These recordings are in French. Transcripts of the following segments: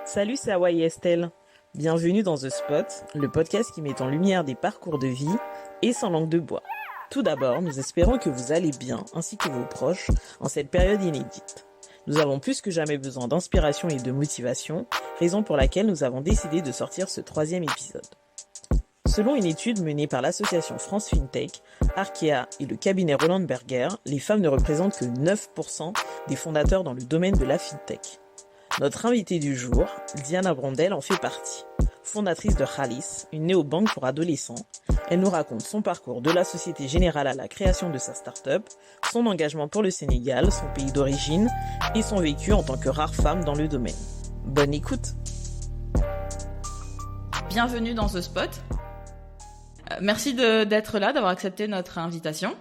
Salut, c'est Hawaii Estelle. Bienvenue dans The Spot, le podcast qui met en lumière des parcours de vie et sans langue de bois. Tout d'abord, nous espérons que vous allez bien, ainsi que vos proches, en cette période inédite. Nous avons plus que jamais besoin d'inspiration et de motivation, raison pour laquelle nous avons décidé de sortir ce 3e épisode. Selon une étude menée par l'association France FinTech, Arkea et le cabinet Roland Berger, les femmes ne représentent que 9% des fondateurs dans le domaine de la FinTech. Notre invitée du jour, Diana Brondel, en fait partie. Fondatrice de Khalis, une néobanque pour adolescents, elle nous raconte son parcours de la Société Générale à la création de sa start-up, son engagement pour le Sénégal, son pays d'origine et son vécu en tant que rare femme dans le domaine. Bonne écoute. Bienvenue dans The Spot. Merci d'être là, d'avoir accepté notre invitation.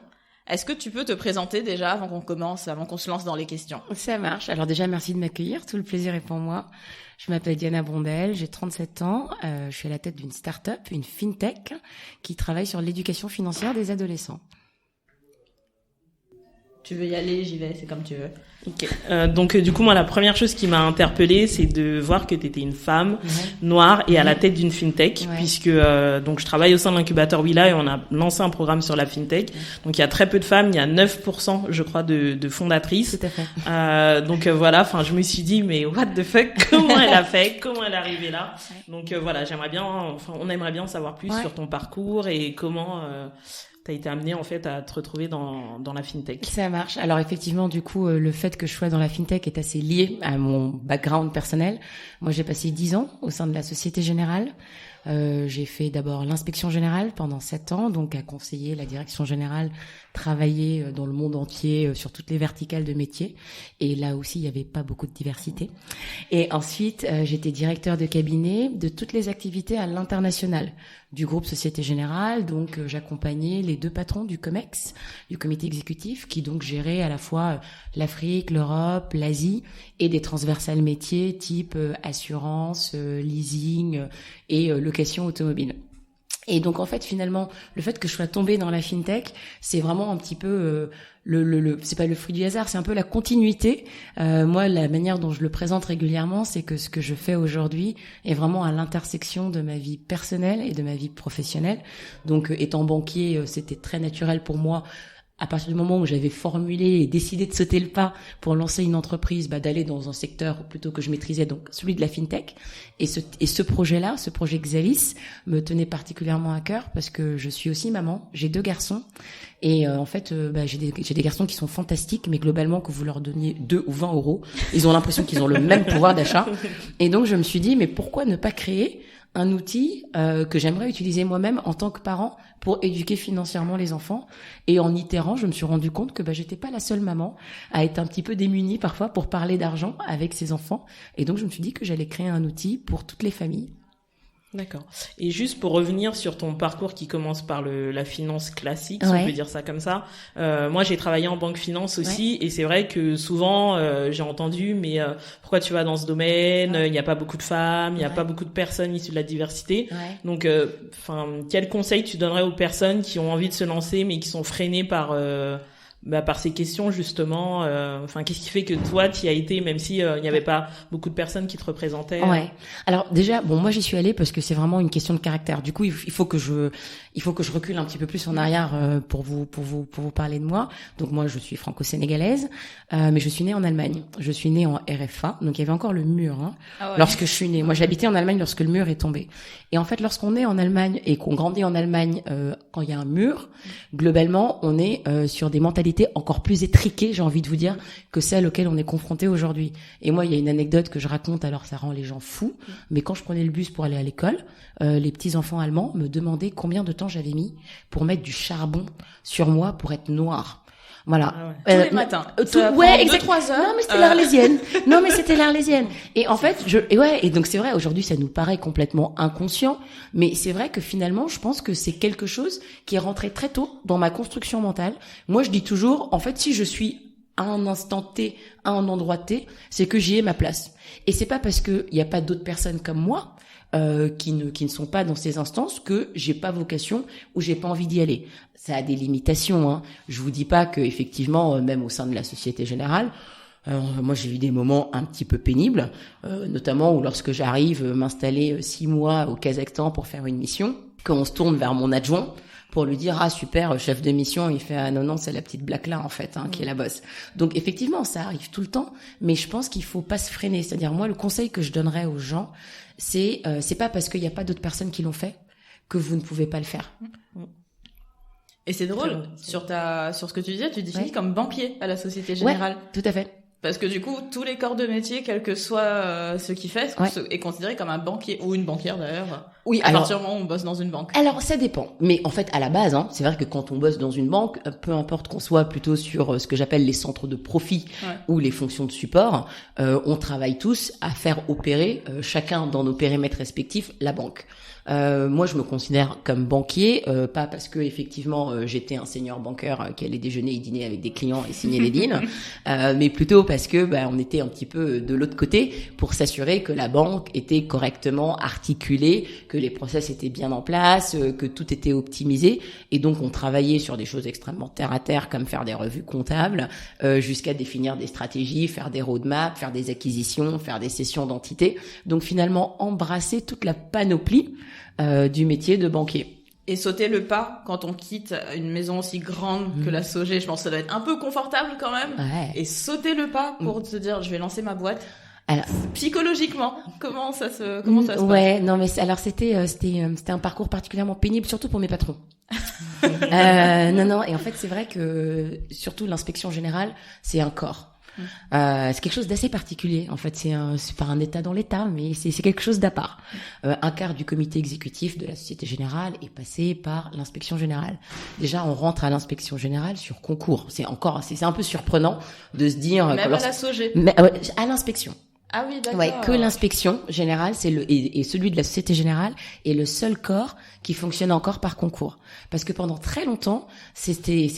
Est-ce que tu peux te présenter déjà avant qu'on commence, avant qu'on se lance dans les questions? Ça marche. Alors déjà, merci de m'accueillir. Tout le plaisir est pour moi. Je m'appelle Diana Brondel, j'ai 37 ans. Je suis à la tête d'une start-up, une FinTech, qui travaille sur l'éducation financière des adolescents. Tu veux y aller, j'y vais, c'est comme tu veux. Ok. Donc du coup, moi, la première chose qui m'a interpellée, c'est de voir que tu étais une femme noire et à la tête d'une FinTech, puisque donc je travaille au sein de l'incubateur Willa et on a lancé un programme sur la FinTech. Donc il y a très peu de femmes, il y a 9%, je crois, de fondatrices. Tout à fait. Donc voilà, enfin, je me suis dit, mais what the fuck, comment elle a fait, comment elle est arrivée là. Donc voilà, on aimerait bien en savoir plus sur ton parcours et comment t'as été amenée en fait à te retrouver dans la FinTech. Ça marche. Alors effectivement, du coup, le fait que je sois dans la FinTech est assez lié à mon background personnel. Moi, j'ai passé 10 ans au sein de la Société Générale. J'ai fait d'abord l'inspection générale pendant 7 ans, donc à conseiller la direction générale, travailler dans le monde entier sur toutes les verticales de métiers. Et là aussi, il n'y avait pas beaucoup de diversité. Et ensuite, j'étais directeur de cabinet de toutes les activités à l'international du groupe Société Générale. Donc, j'accompagnais les 2 patrons du COMEX, du comité exécutif, qui donc gérait à la fois l'Afrique, l'Europe, l'Asie et des transversales métiers type assurance, leasing et location automobile. Et donc en fait finalement le fait que je sois tombée dans la FinTech, c'est vraiment un petit peu c'est pas le fruit du hasard, c'est un peu la continuité. Moi, la manière dont je le présente régulièrement, c'est que ce que je fais aujourd'hui est vraiment à l'intersection de ma vie personnelle et de ma vie professionnelle. Donc étant banquier, c'était très naturel pour moi. À partir du moment où j'avais formulé et décidé de sauter le pas pour lancer une entreprise, d'aller dans un secteur plutôt que je maîtrisais, donc celui de la FinTech. Et ce projet-là, ce projet Xalis, me tenait particulièrement à cœur parce que je suis aussi maman, j'ai 2 garçons. Et en fait, j'ai des garçons qui sont fantastiques, mais globalement, que vous leur donniez 2 ou 20 euros, ils ont l'impression qu'ils ont le même pouvoir d'achat. Et donc, je me suis dit, mais pourquoi ne pas créer un outil que j'aimerais utiliser moi-même en tant que parent pour éduquer financièrement les enfants. Et en itérant, je me suis rendu compte que j'étais pas la seule maman à être un petit peu démunie parfois pour parler d'argent avec ses enfants. Et donc, je me suis dit que j'allais créer un outil pour toutes les familles. D'accord. Et juste pour revenir sur ton parcours qui commence par la finance classique, si on peut dire ça comme ça. Moi, j'ai travaillé en banque finance aussi, et c'est vrai que souvent j'ai entendu, mais pourquoi tu vas dans ce domaine? Il n'y a pas beaucoup de femmes, il n'y a pas beaucoup de personnes issues de la diversité. Donc, quel conseil tu donnerais aux personnes qui ont envie de se lancer, mais qui sont freinées par ces questions justement, qu'est-ce qui fait que toi tu y as été même si il n'y avait pas beaucoup de personnes qui te représentaient? Alors déjà, moi j'y suis allée parce que c'est vraiment une question de caractère. Du coup, il faut que je recule un petit peu plus en arrière pour vous parler de moi. Donc moi, je suis franco-sénégalaise, mais je suis née en Allemagne. Je suis née en RFA, donc il y avait encore le mur lorsque je suis née. Moi, j'habitais en Allemagne lorsque le mur est tombé. Et en fait, lorsqu'on est en Allemagne et qu'on grandit en Allemagne, quand il y a un mur, globalement, on est sur des mentalités encore plus étriquées, j'ai envie de vous dire, que celles auxquelles on est confronté aujourd'hui. Et moi, il y a une anecdote que je raconte, alors ça rend les gens fous, mais quand je prenais le bus pour aller à l'école, les petits enfants allemands me demandaient combien de temps j'avais mis pour mettre du charbon sur moi pour être noire. Voilà. Tous les matins. Exactement. 2-3 heures. Non, mais c'était l'Arlésienne. Et en fait, et donc c'est vrai, aujourd'hui, ça nous paraît complètement inconscient, mais c'est vrai que finalement, je pense que c'est quelque chose qui est rentré très tôt dans ma construction mentale. Moi, je dis toujours, en fait, si je suis à un instant T, à un endroit T, c'est que j'y ai ma place. Et c'est pas parce que il y a pas d'autres personnes comme moi, qui ne sont pas dans ces instances que j'ai pas vocation ou j'ai pas envie d'y aller. Ça a des limitations, hein. Je vous dis pas que effectivement, même au sein de la Société Générale, Moi, j'ai eu des moments un petit peu pénibles, notamment où lorsque j'arrive m'installer 6 mois au Kazakhstan pour faire une mission, qu'on se tourne vers mon adjoint pour lui dire, ah super, chef de mission, il fait, ah non, c'est la petite blague là en fait, qui est la bosse. Donc effectivement, ça arrive tout le temps, mais je pense qu'il faut pas se freiner. C'est-à-dire, moi, le conseil que je donnerais aux gens, c'est pas parce qu'il n'y a pas d'autres personnes qui l'ont fait que vous ne pouvez pas le faire. Et c'est drôle, sur ce que tu disais, tu définis comme banquier à la Société Générale. Ouais, tout à fait. Parce que du coup, tous les corps de métier, quel que soit ce qu'il fait, est considéré comme un banquier, ou une banquière d'ailleurs. Oui, à partir du moment où on bosse dans une banque. Alors, ça dépend. Mais en fait, à la base, c'est vrai que quand on bosse dans une banque, peu importe qu'on soit plutôt sur ce que j'appelle les centres de profit ou les fonctions de support, on travaille tous à faire opérer, chacun dans nos périmètres respectifs, la banque. Moi, je me considère comme banquier, pas parce que effectivement j'étais un senior banqueur qui allait déjeuner et dîner avec des clients et signer les deals, mais plutôt parce que on était un petit peu de l'autre côté pour s'assurer que la banque était correctement articulée, que les process étaient bien en place, que tout était optimisé, et donc on travaillait sur des choses extrêmement terre à terre comme faire des revues comptables, jusqu'à définir des stratégies, faire des roadmaps, faire des acquisitions, faire des cessions d'entités. Donc finalement embrasser toute la panoplie du métier de banquier. Et sauter le pas quand on quitte une maison aussi grande que la Sogé, je pense que ça doit être un peu confortable quand même. Ouais. Et sauter le pas pour se dire, je vais lancer ma boîte. Alors, psychologiquement, comment ça se passe? Ouais, non mais alors c'était un parcours particulièrement pénible, surtout pour mes patrons. Non, et en fait c'est vrai que surtout l'inspection générale, c'est un corps. C'est quelque chose d'assez particulier. En fait, c'est pas un état dans l'état, mais c'est quelque chose d'à part. Un quart du comité exécutif de la Société Générale est passé par l'inspection générale. Déjà, on rentre à l'inspection générale sur concours. C'est un peu surprenant de se dire. Même à la Sogé. À l'inspection. Ah oui, d'accord. Ouais, que l'inspection générale, et celui de la Société Générale est le seul corps qui fonctionne encore par concours. Parce que pendant très longtemps, c'était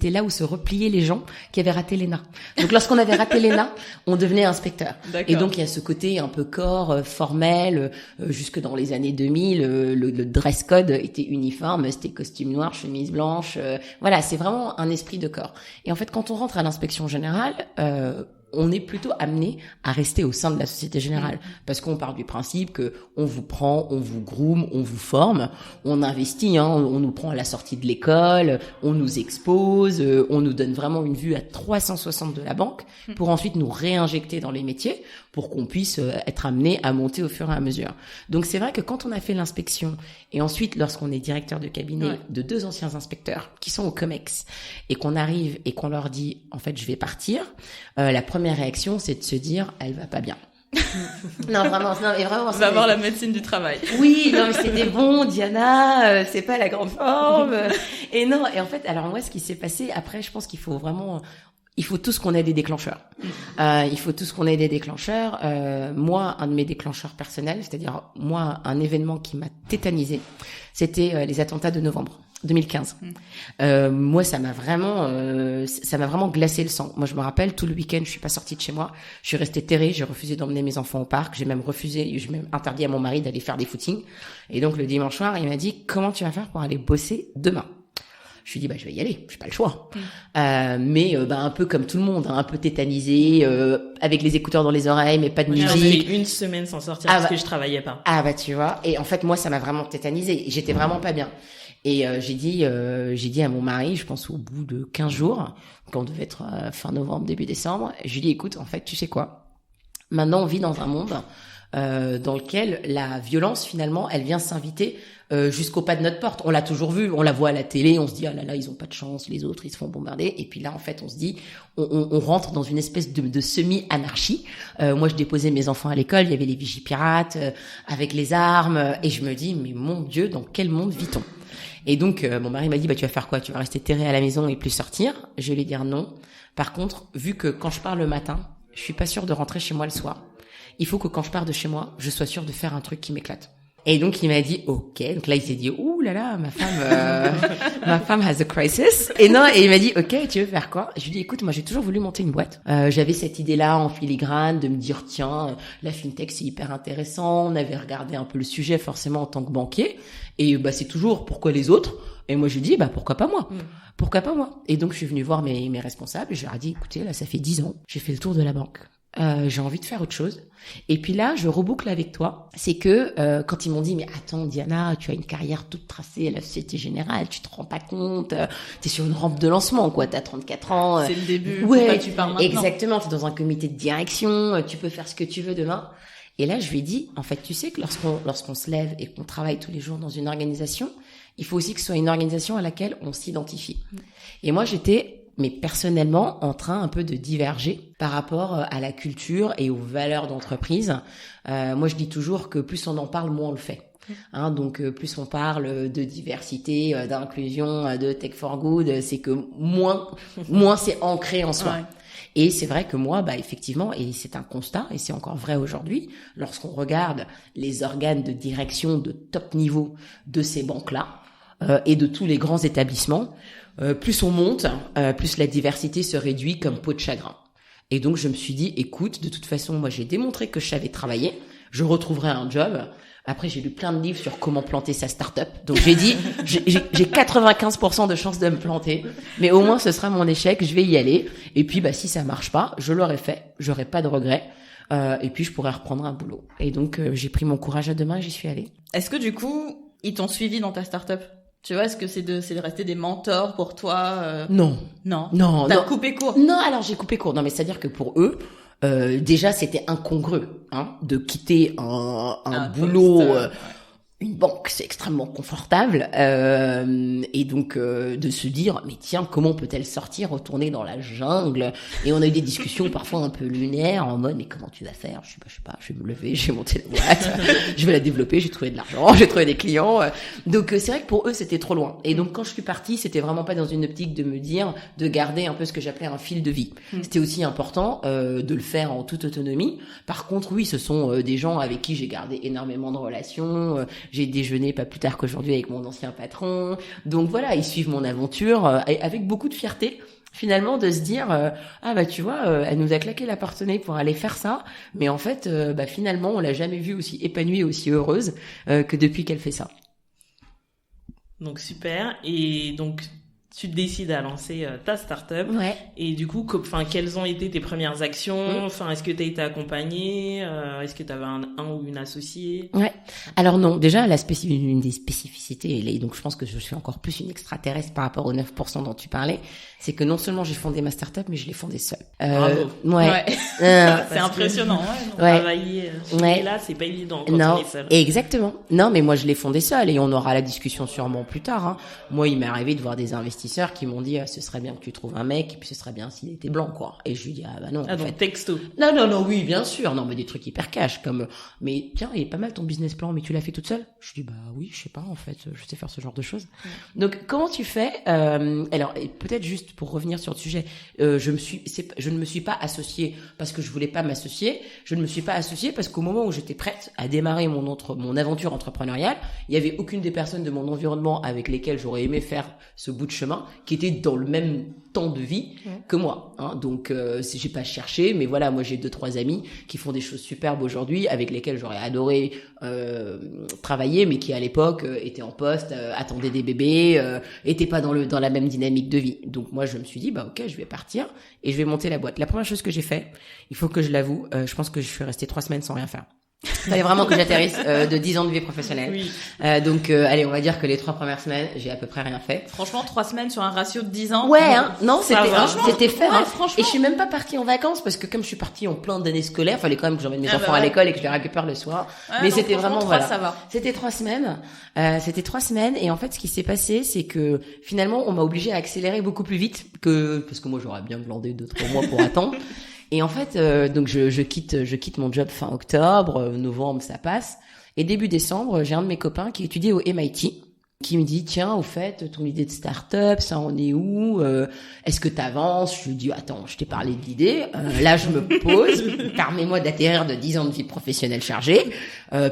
là où se repliaient les gens qui avaient raté l'ENA. Donc lorsqu'on avait raté l'ENA, on devenait inspecteur. D'accord. Et donc il y a ce côté un peu corps, formel, jusque dans les années 2000, le dress code était uniforme, c'était costume noir, chemise blanche, voilà, c'est vraiment un esprit de corps. Et en fait, quand on rentre à l'inspection générale, on est plutôt amené à rester au sein de la Société Générale parce qu'on part du principe que on vous prend, on vous groom, on vous forme, on investit, on nous prend à la sortie de l'école, on nous expose, on nous donne vraiment une vue à 360 de la banque pour ensuite nous réinjecter dans les métiers pour qu'on puisse être amené à monter au fur et à mesure. Donc c'est vrai que quand on a fait l'inspection et ensuite lorsqu'on est directeur de cabinet de 2 anciens inspecteurs qui sont au COMEX et qu'on arrive et qu'on leur dit en fait je vais partir, la première réaction c'est de se dire elle va pas bien. Non vraiment. On va voir la médecine du travail. Oui, non mais c'était bon Diana, c'est pas la grande forme. Et non, et en fait alors moi ce qui s'est passé après, je pense qu'il faut tous qu'on ait des déclencheurs. Moi, un de mes déclencheurs personnels, c'est-à-dire moi, un événement qui m'a tétanisé, c'était les attentats de novembre 2015. Moi, ça m'a vraiment glacé le sang. Moi, je me rappelle, tout le week-end, je suis pas sortie de chez moi. Je suis restée terrée, j'ai refusé d'emmener mes enfants au parc. J'ai même interdit à mon mari d'aller faire des footings. Et donc, le dimanche soir, il m'a dit, comment tu vas faire pour aller bosser demain? Je lui ai dit, je vais y aller, j'ai pas le choix. Mais un peu comme tout le monde, un peu tétanisé, avec les écouteurs dans les oreilles, mais pas de musique. J'ai fait une semaine sans sortir parce que je travaillais pas. Ah tu vois. Et en fait, moi, ça m'a vraiment tétanisé. J'étais vraiment pas bien. Et j'ai dit à mon mari, je pense au bout de 15 jours, quand on devait être fin novembre, début décembre, je lui ai dit, écoute, en fait, tu sais quoi? Maintenant, on vit dans un monde dans lequel la violence, finalement, elle vient s'inviter jusqu'au pas de notre porte. On l'a toujours vu, on la voit à la télé, on se dit ah là ils ont pas de chance, les autres ils se font bombarder. Et puis là en fait on se dit on rentre dans une espèce de semi-anarchie. Moi je déposais mes enfants à l'école, il y avait les vigies pirates avec les armes et je me dis mais mon Dieu, dans quel monde vit-on? Et donc mon mari m'a dit tu vas faire quoi? Tu vas rester terré à la maison et plus sortir? Je vais lui dire non. Par contre, vu que quand je pars le matin, je suis pas sûre de rentrer chez moi le soir. Il faut que quand je pars de chez moi, je sois sûre de faire un truc qui m'éclate. Et donc, il m'a dit, OK. Donc là, il s'est dit, ouh là là, ma femme has a crisis. Et il m'a dit, OK, tu veux faire quoi? Je lui ai dit, écoute, moi, j'ai toujours voulu monter une boîte. J'avais cette idée-là en filigrane de me dire, tiens, la fintech, c'est hyper intéressant. On avait regardé un peu le sujet, forcément, en tant que banquier. Et c'est toujours, pourquoi les autres? Et moi, je lui ai dit, pourquoi pas moi? Pourquoi pas moi? Et donc, je suis venue voir mes responsables et je leur ai dit, écoutez, là, ça fait 10 ans. J'ai fait le tour de la banque. J'ai envie de faire autre chose. Et puis là, je reboucle avec toi. C'est que quand ils m'ont dit, mais attends, Diana, tu as une carrière toute tracée à la Société Générale, tu te rends pas compte, t'es sur une rampe de lancement, quoi. T'as 34 ans. C'est le début. Ouais, tu pars maintenant. Exactement. T'es dans un comité de direction, tu peux faire ce que tu veux demain. Et là, je lui ai dit, en fait, tu sais que lorsqu'on se lève et qu'on travaille tous les jours dans une organisation, il faut aussi que ce soit une organisation à laquelle on s'identifie. Et moi, j'étais mais personnellement en train un peu de diverger par rapport à la culture et aux valeurs d'entreprise. Moi, je dis toujours que plus on en parle, moins on le fait. Donc, plus on parle de diversité, d'inclusion, de tech for good, c'est que moins c'est ancré en soi. Ouais. Et c'est vrai que moi, effectivement, et c'est un constat, et c'est encore vrai aujourd'hui, lorsqu'on regarde les organes de direction de top niveau de ces banques-là et de tous les grands établissements, plus on monte, plus la diversité se réduit comme peau de chagrin. Et donc, je me suis dit, écoute, de toute façon, moi, j'ai démontré que je savais travailler, je retrouverai un job. Après, j'ai lu plein de livres sur comment planter sa start-up. Donc, j'ai dit, j'ai 95% de chances de me planter, mais au moins, ce sera mon échec, je vais y aller. Et puis, si ça marche pas, je l'aurai fait, j'aurai pas de regrets. Et puis, je pourrai reprendre un boulot. Et donc, j'ai pris mon courage à deux mains et j'y suis allée. Est-ce que, du coup, ils t'ont suivi dans ta start-up? Tu vois, est-ce que c'est de rester des mentors pour toi? Non. T'as coupé court? Non, alors j'ai coupé court. Non, mais c'est-à-dire que pour eux, déjà c'était incongru, de quitter un boulot. Une banque, c'est extrêmement confortable, et donc de se dire, mais tiens, comment peut-elle sortir, retourner dans la jungle? Et on a eu des discussions parfois un peu lunaires, en mode, mais comment tu vas faire? Je sais pas, je vais me lever, je vais monter la boîte, je vais la développer, j'ai trouvé de l'argent, j'ai trouvé des clients. Donc c'est vrai que pour eux, c'était trop loin. Et donc quand je suis partie, c'était vraiment pas dans une optique de me dire, de garder un peu ce que j'appelais un fil de vie. C'était aussi important de le faire en toute autonomie. Par contre, oui, ce sont des gens avec qui j'ai gardé énormément de relations. J'ai déjeuné pas plus tard qu'aujourd'hui avec mon ancien patron. Donc voilà, ils suivent mon aventure avec beaucoup de fierté finalement de se dire tu vois, elle nous a claqué la porte au nez pour aller faire ça, mais en fait finalement on l'a jamais vue aussi épanouie, aussi heureuse que depuis qu'elle fait ça. Donc super. Et donc tu décides à lancer ta start-up. Ouais. Et du coup, quelles ont été tes premières actions? Est-ce que tu as été accompagnée? Est-ce que tu avais un ou une associée? Ouais. Alors non, déjà une des spécificités, et donc je pense que je suis encore plus une extraterrestre par rapport aux 9% dont tu parlais, c'est que non seulement j'ai fondé ma start-up, mais je l'ai fondée seule. Bravo. Ouais. C'est impressionnant. Travailler là, c'est pas évident quand on est seul. Exactement. Non, mais moi je l'ai fondée seule et on aura la discussion sûrement plus tard. Moi, il m'est arrivé de voir des investisseurs qui m'ont dit ce serait bien que tu trouves un mec et puis ce serait bien s'il était blanc, quoi. Et je lui dis non. En fait, texto. Non, oui, bien sûr. Non, mais des trucs hyper cash comme mais tiens, il est pas mal ton business plan, mais tu l'as fait toute seule? Je dis oui, je sais pas en fait, je sais faire ce genre de choses. Donc comment tu fais? Alors peut-être juste pour revenir sur le sujet, je ne me suis pas associée parce que je voulais pas m'associer. Je ne me suis pas associée parce qu'au moment où j'étais prête à démarrer mon aventure entrepreneuriale, il y avait aucune des personnes de mon environnement avec lesquelles j'aurais aimé faire ce bout de chemin qui était dans le même temps de vie que moi. Donc j'ai pas cherché, mais voilà, moi j'ai 2-3 amis qui font des choses superbes aujourd'hui, avec lesquels j'aurais adoré travailler, mais qui à l'époque étaient en poste, attendaient des bébés, étaient pas dans la même dynamique de vie. Donc moi je me suis dit ok, je vais partir et je vais monter la boîte. La première chose que j'ai fait, il faut que je l'avoue, je pense que je suis restée 3 semaines sans rien faire. Il fallait vraiment que j'atterrisse de 10 ans de vie professionnelle. Oui. Donc allez, on va dire que les 3 premières semaines, j'ai à peu près rien fait. Franchement, 3 semaines sur un ratio de 10 ans. Ouais, non, c'était fait. Franchement. Et je suis même pas partie en vacances parce que comme je suis partie en plein d'années scolaires, fallait quand même que j'emmène mes enfants à l'école et que je les récupère le soir. Mais c'était vraiment 3, ça va. C'était 3 semaines. C'était 3 semaines et en fait, ce qui s'est passé, c'est que finalement, on m'a obligée à accélérer beaucoup plus vite parce que moi j'aurais bien glandé 2-3 mois pour attendre. Et en fait, donc je quitte mon job fin octobre, novembre ça passe. Et début décembre, j'ai un de mes copains qui étudiait au MIT qui me dit tiens au fait ton idée de start-up ça en est où, est-ce que t'avances? Je lui dis attends, je t'ai parlé de l'idée, là je me pose, permets-moi d'atterrir de 10 ans de vie professionnelle chargée,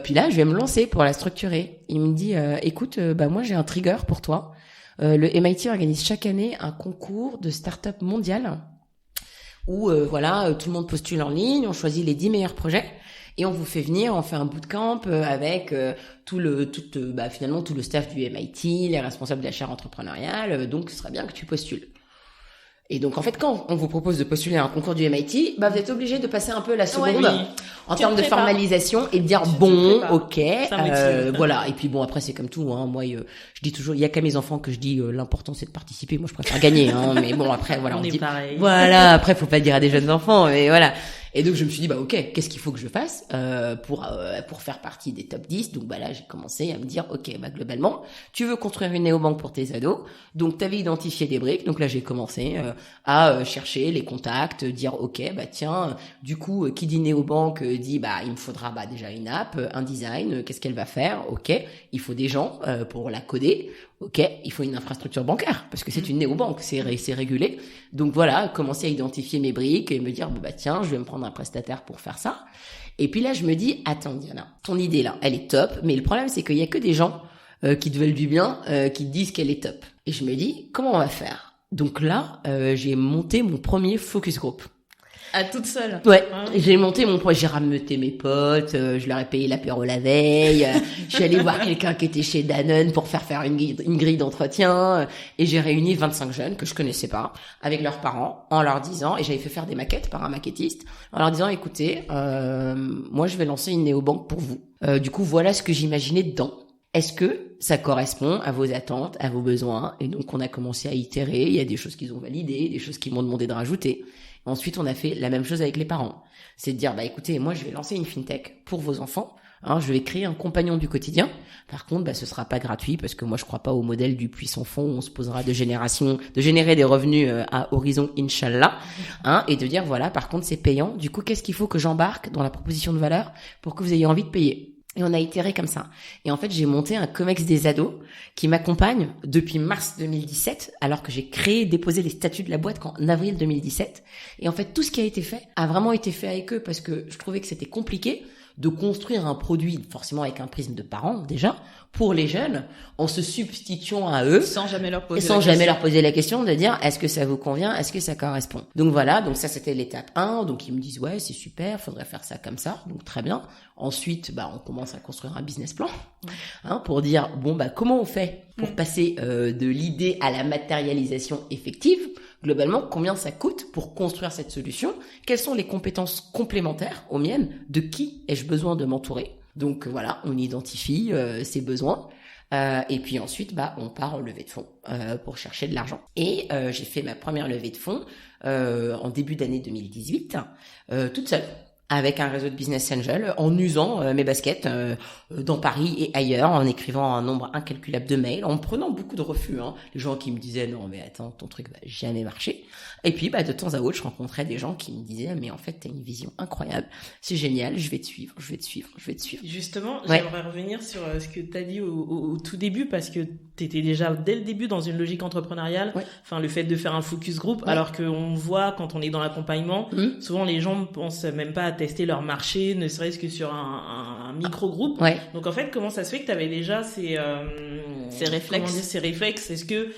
puis là je vais me lancer pour la structurer. Il me dit écoute moi j'ai un trigger pour toi, le MIT organise chaque année un concours de start-up mondial où tout le monde postule en ligne, on choisit les 10 meilleurs projets. Et on vous fait venir, on fait un bootcamp avec finalement tout le staff du MIT, les responsables de la chaire entrepreneuriale. Donc, ce serait bien que tu postules. Et donc, en fait, quand on vous propose de postuler à un concours du MIT, vous êtes obligé de passer un peu la seconde en termes de formalisation et de dire ok, voilà. Et puis bon, après c'est comme tout. Moi, je dis toujours, il y a qu'à mes enfants que je dis l'important c'est de participer. Moi, je préfère gagner. Mais bon, après voilà, on dit pareil. Voilà. Après, faut pas le dire à des jeunes enfants, mais voilà. Et donc je me suis dit ok, qu'est-ce qu'il faut que je fasse pour faire partie des top 10. Donc là j'ai commencé à me dire ok, globalement tu veux construire une néobanque pour tes ados, donc tu avais identifié des briques. Donc là j'ai commencé à chercher les contacts, dire ok tiens, du coup qui dit néobanque dit il me faudra déjà une app, un design, qu'est-ce qu'elle va faire, ok, il faut des gens pour la coder. Ok, il faut une infrastructure bancaire parce que c'est une néobanque, c'est régulé. Donc voilà, commencer à identifier mes briques et me dire tiens, je vais me prendre un prestataire pour faire ça. Et puis là, je me dis attends Diana, ton idée là, elle est top, mais le problème c'est qu'il y a que des gens qui te veulent du bien, qui te disent qu'elle est top. Et je me dis comment on va faire? Donc là, j'ai monté mon premier focus group. À toute seule. Ouais, j'ai monté j'ai rameuté mes potes, je leur ai payé l'apéro la veille, je suis allée voir quelqu'un qui était chez Danone pour faire une grille d'entretien, et j'ai réuni 25 jeunes que je connaissais pas, avec leurs parents, en leur disant, et j'avais fait faire des maquettes par un maquettiste, en leur disant, écoutez, moi je vais lancer une néobanque pour vous. Du coup, voilà ce que j'imaginais dedans. Est-ce que ça correspond à vos attentes, à vos besoins? Et donc, on a commencé à itérer, il y a des choses qu'ils ont validées, des choses qu'ils m'ont demandé de rajouter. Ensuite, on a fait la même chose avec les parents. C'est de dire, écoutez, moi, je vais lancer une fintech pour vos enfants. Je vais créer un compagnon du quotidien. Par contre, ce sera pas gratuit parce que moi, je crois pas au modèle du puits sans fond où on se posera de générer des revenus à horizon, Inch'Allah. Et de dire, voilà, par contre, c'est payant. Du coup, qu'est-ce qu'il faut que j'embarque dans la proposition de valeur pour que vous ayez envie de payer? Et on a itéré comme ça. Et en fait, j'ai monté un COMEX des ados qui m'accompagne depuis mars 2017, alors que j'ai déposé les statuts de la boîte en avril 2017. Et en fait, tout ce qui a été fait a vraiment été fait avec eux parce que je trouvais que c'était compliqué de construire un produit, forcément avec un prisme de parents déjà, pour les jeunes, en se substituant à eux. Sans jamais leur poser la question de dire, est-ce que ça vous convient? Est-ce que ça correspond? Donc voilà, donc ça c'était l'étape 1. Donc ils me disent, ouais, c'est super, faudrait faire ça comme ça. Donc très bien. Ensuite, on commence à construire un business plan, pour dire, comment on fait pour passer de l'idée à la matérialisation effective? Globalement, combien ça coûte pour construire cette solution? Quelles sont les compétences complémentaires aux miennes? De qui ai-je besoin de m'entourer? Donc voilà, on identifie ses besoins. Et puis ensuite, on part en levée de fonds pour chercher de l'argent. Et j'ai fait ma première levée de fonds en début d'année 2018, toute seule, avec un réseau de business angel, en usant mes baskets dans Paris et ailleurs, en écrivant un nombre incalculable de mails, en prenant beaucoup de refus. Les gens qui me disaient « Non, mais attends, ton truc va jamais marcher ». Et puis, de temps à autre, je rencontrais des gens qui me disaient « Mais en fait, t'as une vision incroyable, c'est génial, je vais te suivre. » Justement, j'aimerais revenir sur ce que t'as dit au tout début, parce que t'étais déjà dès le début dans une logique entrepreneuriale, le fait de faire un focus group, alors qu'on voit quand on est dans l'accompagnement, souvent les gens ne pensent même pas à tester leur marché, ne serait-ce que sur un micro-groupe. Donc en fait, comment ça se fait que tu avais déjà ces réflexes? Est-ce que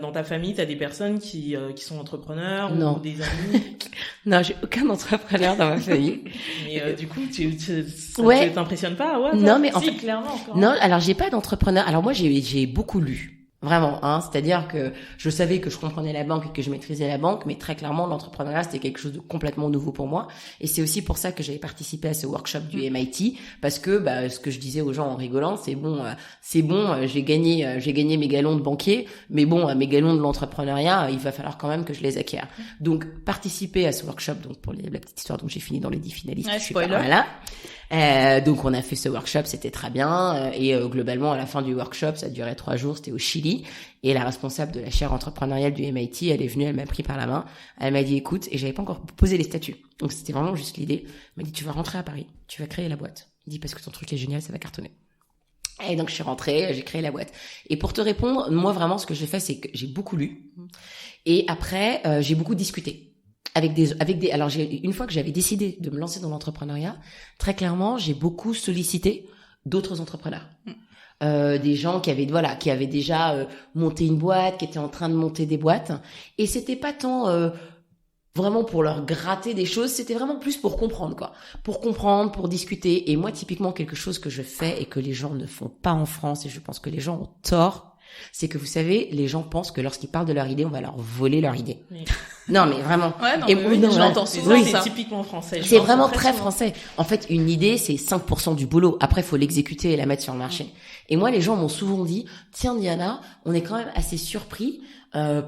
dans ta famille, tu as des personnes qui sont entrepreneurs ou des amis? Non, j'ai aucun entrepreneur dans ma famille. Mais du coup, ça t'impressionne pas? Non, mais en fait, clairement. Non, alors j'ai pas d'entrepreneur. Alors moi, j'ai beaucoup lu. Vraiment, c'est-à-dire que je savais que je comprenais la banque et que je maîtrisais la banque, mais très clairement, l'entrepreneuriat, c'était quelque chose de complètement nouveau pour moi. Et c'est aussi pour ça que j'avais participé à ce workshop du MIT, parce que ce que je disais aux gens en rigolant, c'est bon, j'ai gagné mes galons de banquier, mais mes galons de l'entrepreneuriat, il va falloir quand même que je les acquière. Donc, participer à ce workshop, donc pour la petite histoire, donc j'ai fini dans les 10 finalistes. Je suis pas là. Donc on a fait ce workshop, c'était très bien, et globalement à la fin du workshop, ça durait 3 jours, c'était au Chili, et la responsable de la chaire entrepreneuriale du MIT, elle est venue, elle m'a pris par la main, elle m'a dit écoute, et j'avais pas encore posé les statuts, donc c'était vraiment juste l'idée, elle m'a dit tu vas rentrer à Paris, tu vas créer la boîte, elle dit parce que ton truc est génial, ça va cartonner. Et donc je suis rentrée, j'ai créé la boîte. Et pour te répondre, moi vraiment ce que j'ai fait, c'est que j'ai beaucoup lu. Et après, j'ai beaucoup discuté. Alors une fois que j'avais décidé de me lancer dans l'entrepreneuriat, très clairement, j'ai beaucoup sollicité d'autres entrepreneurs. Des gens qui avaient déjà monté une boîte, qui étaient en train de monter des boîtes. Et c'était pas tant vraiment pour leur gratter des choses, c'était vraiment plus pour comprendre, quoi. Pour comprendre, pour discuter. Et moi, typiquement, quelque chose que je fais et que les gens ne font pas en France, et je pense que les gens ont tort, c'est que vous savez, les gens pensent que lorsqu'ils parlent de leur idée, on va leur voler leur idée. Oui. Non, mais vraiment. Ouais, non, je l'entends souvent, c'est typiquement français. C'est vraiment très français. En fait, une idée, c'est 5% du boulot. Après, il faut l'exécuter et la mettre sur le marché. Et moi, les gens m'ont souvent dit, tiens, Diana, on est quand même assez surpris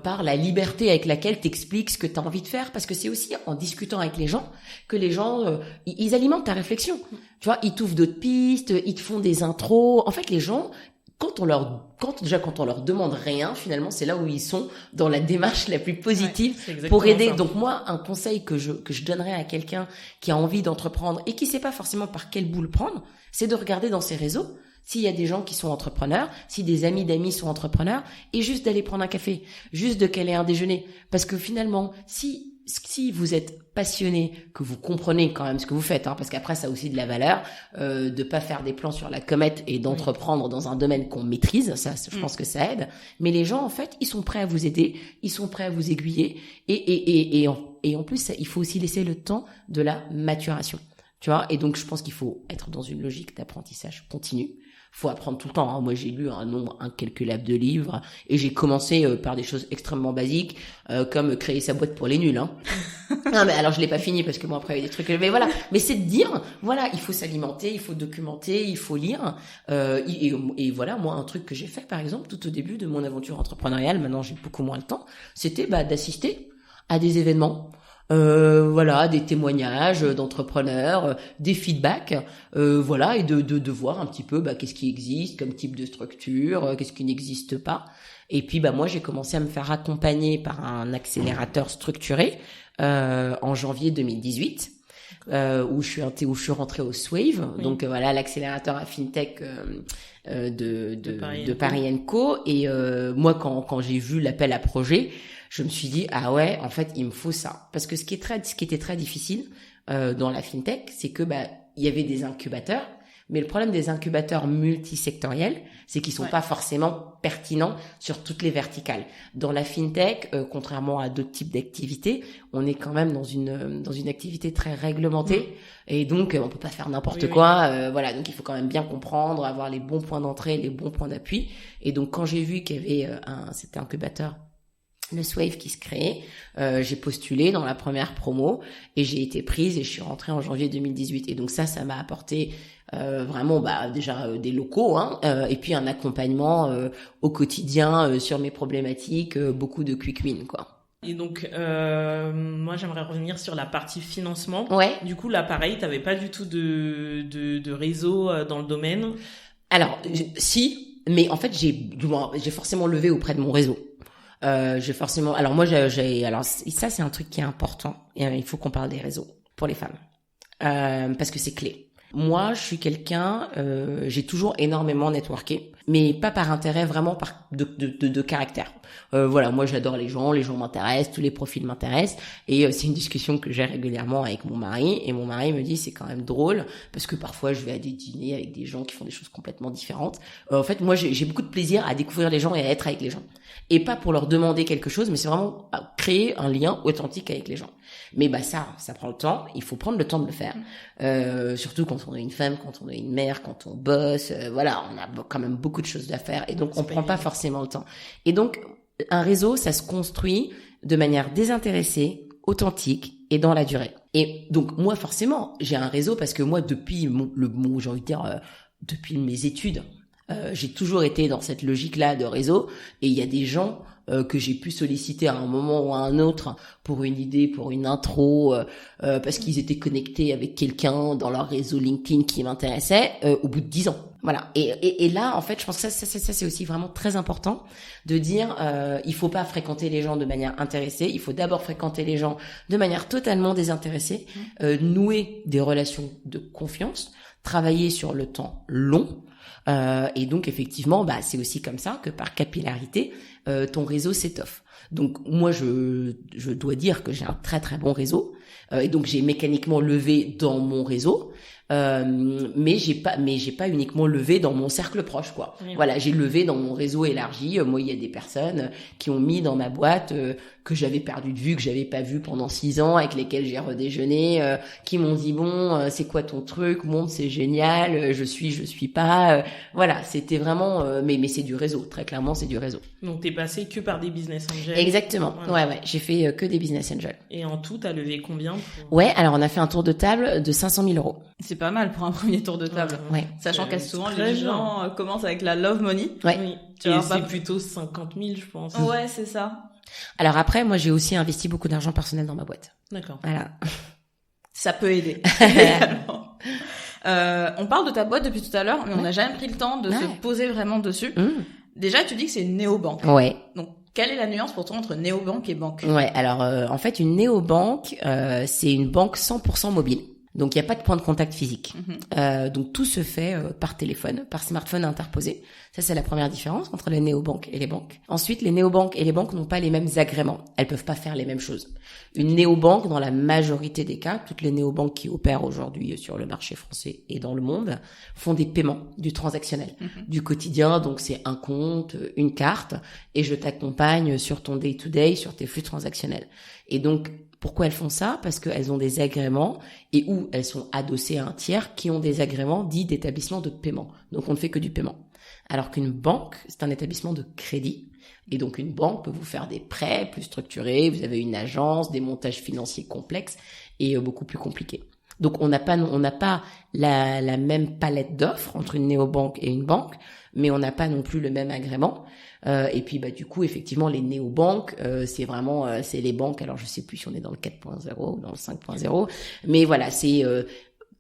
par la liberté avec laquelle t'expliques ce que t'as envie de faire, parce que c'est aussi en discutant avec les gens que les gens, ils alimentent ta réflexion. Tu vois, ils t'ouvrent d'autres pistes, ils te font des intros. En fait, les gens, quand on leur demande rien, finalement, c'est là où ils sont dans la démarche la plus positive pour aider. Ça. Donc moi, un conseil que je donnerais à quelqu'un qui a envie d'entreprendre et qui sait pas forcément par quel bout le prendre, c'est de regarder dans ses réseaux s'il y a des gens qui sont entrepreneurs, si des amis d'amis sont entrepreneurs, et juste d'aller prendre un café, juste de caler un déjeuner. Parce que finalement, si vous êtes passionné, que vous comprenez quand même ce que vous faites, parce qu'après ça a aussi de la valeur, de pas faire des plans sur la comète et d'entreprendre dans un domaine qu'on maîtrise, ça je pense que ça aide. Mais les gens en fait, ils sont prêts à vous aider, ils sont prêts à vous aiguiller, et en plus il faut aussi laisser le temps de la maturation, tu vois. Et donc je pense qu'il faut être dans une logique d'apprentissage continu. Faut apprendre tout le temps. Moi, j'ai lu un nombre incalculable de livres et j'ai commencé par des choses extrêmement basiques, comme créer sa boîte pour les nuls. Non, mais alors je l'ai pas fini parce que moi après il y a des trucs. Mais voilà. Mais c'est de dire, voilà, il faut s'alimenter, il faut documenter, il faut lire. Et voilà, moi un truc que j'ai fait par exemple tout au début de mon aventure entrepreneuriale, maintenant j'ai beaucoup moins le temps, c'était d'assister à des événements. Des témoignages d'entrepreneurs, des feedbacks, et de voir un petit peu qu'est-ce qui existe comme type de structure, qu'est-ce qui n'existe pas. Et puis moi j'ai commencé à me faire accompagner par un accélérateur structuré en janvier 2018. Où je suis rentrée au Swave, oui. Donc l'accélérateur à FinTech de Paris & Co. Et moi quand j'ai vu l'appel à projet, je me suis dit ah ouais, en fait il me faut ça, parce que ce qui était très difficile dans la FinTech, c'est que il y avait des incubateurs, mais le problème des incubateurs multisectoriels, c'est qu'ils sont pas forcément pertinents sur toutes les verticales. Dans la FinTech, contrairement à d'autres types d'activités, on est quand même dans une activité très réglementée, et donc on peut pas faire n'importe quoi. Donc il faut quand même bien comprendre, avoir les bons points d'entrée, les bons points d'appui. Et donc quand j'ai vu qu'il y avait cet incubateur, le Swave, qui se créait, j'ai postulé dans la première promo et j'ai été prise et je suis rentrée en janvier 2018. Et donc ça m'a apporté vraiment déjà des locaux, et puis un accompagnement au quotidien sur mes problématiques, beaucoup de quick win, quoi. Et donc, moi, j'aimerais revenir sur la partie financement. Ouais. Du coup, là, pareil, t'avais pas du tout de réseau dans le domaine. Alors, si, mais en fait, j'ai forcément levé auprès de mon réseau. Alors moi, alors ça, c'est un truc qui est important. Et, il faut qu'on parle des réseaux pour les femmes. Parce que c'est clé. Moi, je suis quelqu'un, j'ai toujours énormément networké, mais pas par intérêt, vraiment par de caractère. Moi j'adore les gens m'intéressent, tous les profils m'intéressent, et c'est une discussion que j'ai régulièrement avec mon mari, et mon mari me dit c'est quand même drôle parce que parfois je vais à des dîners avec des gens qui font des choses complètement différentes. En fait, moi j'ai beaucoup de plaisir à découvrir les gens et à être avec les gens, et pas pour leur demander quelque chose, mais c'est vraiment créer un lien authentique avec les gens. Mais ça prend le temps, il faut prendre le temps de le faire, surtout quand on est une femme, quand on est une mère, quand on bosse, on a quand même beaucoup de choses à faire, et donc on prend pas forcément le temps. Et donc un réseau, ça se construit de manière désintéressée, authentique et dans la durée. Et donc moi forcément, j'ai un réseau parce que moi depuis j'ai envie de dire depuis mes études, j'ai toujours été dans cette logique-là de réseau, et il y a des gens que j'ai pu solliciter à un moment ou à un autre pour une idée, pour une intro, parce qu'ils étaient connectés avec quelqu'un dans leur réseau LinkedIn qui m'intéressait, au bout de 10 ans. Voilà. Et là, en fait, je pense que ça c'est aussi vraiment très important de dire, il faut pas fréquenter les gens de manière intéressée, il faut d'abord fréquenter les gens de manière totalement désintéressée, nouer des relations de confiance, travailler sur le temps long, Et donc effectivement, c'est aussi comme ça que par capillarité, ton réseau s'étoffe. Donc moi, je dois dire que j'ai un très très bon réseau, et donc j'ai mécaniquement levé dans mon réseau. Mais j'ai pas uniquement levé dans mon cercle proche, quoi. Oui. Voilà, j'ai levé dans mon réseau élargi. Moi, il y a des personnes qui ont mis dans ma boîte que j'avais perdu de vue, que j'avais pas vu pendant 6 ans, avec lesquelles j'ai redéjeuné, qui m'ont dit bon, c'est quoi ton truc, monte, c'est génial, je suis pas, voilà, c'était vraiment, mais c'est du réseau, très clairement, c'est du réseau. Donc t'es passé que par des business angels. Exactement. Voilà. Ouais, j'ai fait que des business angels. Et en tout, t'as levé combien Ouais, alors on a fait un tour de table de 500 000 €. C'est pas mal pour un premier tour de table. Ouais. Sachant qu'à souvent les gens commencent avec la love money. Ouais. Oui. Et c'est plutôt 50 000, je pense. Ouais, c'est ça. Alors après, moi, j'ai aussi investi beaucoup d'argent personnel dans ma boîte. D'accord. Voilà. Ça peut aider. On parle de ta boîte depuis tout à l'heure, mais on n'a jamais pris le temps de se poser vraiment dessus. Déjà, tu dis que c'est une néobanque. Ouais. Donc, quelle est la nuance pour toi entre néobanque et banque? Ouais, alors en fait, une néobanque, c'est une banque 100% mobile. Donc, il n'y a pas de point de contact physique. Donc, tout se fait par téléphone, par smartphone interposé. Ça, c'est la première différence entre les néobanques et les banques. Ensuite, les néobanques et les banques n'ont pas les mêmes agréments. Elles peuvent pas faire les mêmes choses. Une néobanque, dans la majorité des cas, toutes les néobanques qui opèrent aujourd'hui sur le marché français et dans le monde, font des paiements, du transactionnel, du quotidien. Donc, c'est un compte, une carte, et je t'accompagne sur ton day-to-day, sur tes flux transactionnels. Et donc, pourquoi elles font ça? Parce qu'elles ont des agréments et où elles sont adossées à un tiers qui ont des agréments dits d'établissement de paiement. Donc, on ne fait que du paiement. Alors qu'une banque, c'est un établissement de crédit. Et donc, une banque peut vous faire des prêts plus structurés. Vous avez une agence, des montages financiers complexes et beaucoup plus compliqués. Donc, on n'a pas la même palette d'offres entre une néobanque et une banque, mais on n'a pas non plus le même agrément. Et puis, du coup, effectivement, les néobanques, c'est vraiment, c'est les banques. Alors, je sais plus si on est dans le 4.0 ou dans le 5.0, mais voilà, c'est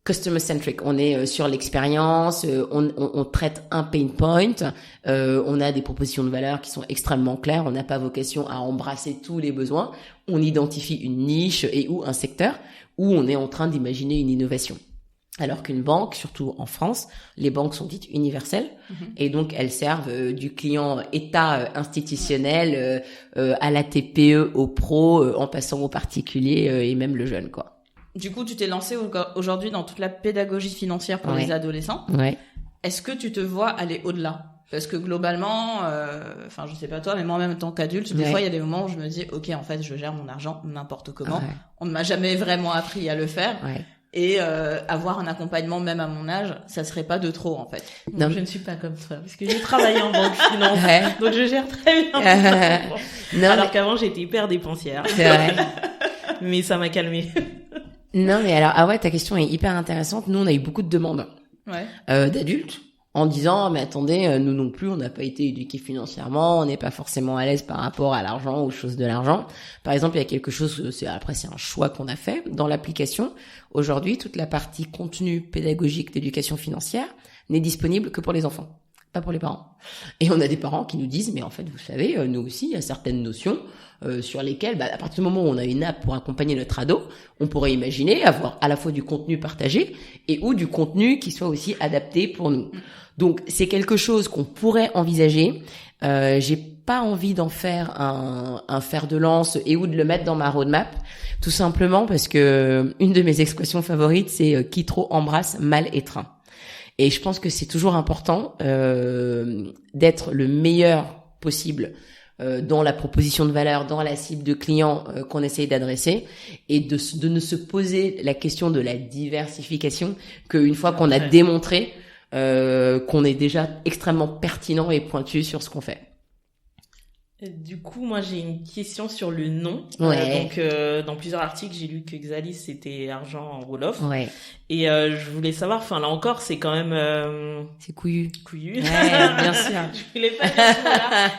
customer centric. On est sur l'expérience, on traite un pain point, on a des propositions de valeur qui sont extrêmement claires. On n'a pas vocation à embrasser tous les besoins. On identifie une niche et ou un secteur où on est en train d'imaginer une innovation. Alors qu'une banque, surtout en France, les banques sont dites universelles et donc elles servent du client état institutionnel à la TPE, au pro, en passant au particulier et même le jeune, quoi. Du coup, tu t'es lancé aujourd'hui dans toute la pédagogie financière pour les adolescents. Ouais. Est-ce que tu te vois aller au-delà? Parce que globalement, je sais pas toi, mais moi-même en tant qu'adulte, des fois il y a des moments où je me dis, ok, en fait, je gère mon argent n'importe comment. On ne m'a jamais vraiment appris à le faire. Et avoir un accompagnement même à mon âge, ça serait pas de trop en fait. Non, je ne suis pas comme toi parce que j'ai travaillé en banque finance, donc je gère très bien. Alors qu'avant j'étais hyper dépensière. C'est vrai. Mais ça m'a calmée. Non, mais alors ta question est hyper intéressante. Nous, on a eu beaucoup de demandes d'adultes en disant mais attendez, nous non plus, on n'a pas été éduqués financièrement, on n'est pas forcément à l'aise par rapport à l'argent, aux choses de l'argent. Par exemple, il y a quelque chose, c'est un choix qu'on a fait dans l'application. Aujourd'hui, toute la partie contenu pédagogique d'éducation financière n'est disponible que pour les enfants, pas pour les parents. Et on a des parents qui nous disent mais en fait, vous savez, nous aussi, il y a certaines notions sur lesquelles, à partir du moment où on a une app pour accompagner notre ado, on pourrait imaginer avoir à la fois du contenu partagé et ou du contenu qui soit aussi adapté pour nous. Donc, c'est quelque chose qu'on pourrait envisager. J'ai pas envie d'en faire un fer de lance et ou de le mettre dans ma roadmap, tout simplement parce que une de mes expressions favorites, c'est qui trop embrasse mal étreint. Et je pense que c'est toujours important d'être le meilleur possible dans la proposition de valeur, dans la cible de clients qu'on essaye d'adresser, et de ne se poser la question de la diversification qu'une fois qu'on a démontré qu'on est déjà extrêmement pertinent et pointu sur ce qu'on fait. Du coup, moi, j'ai une question sur le nom. Ouais. Dans plusieurs articles, j'ai lu que Xalis, c'était argent en Wolof. Ouais. Et je voulais savoir, là encore, c'est quand même... C'est couillu. Couillu. Ouais, bien sûr. Je voulais pas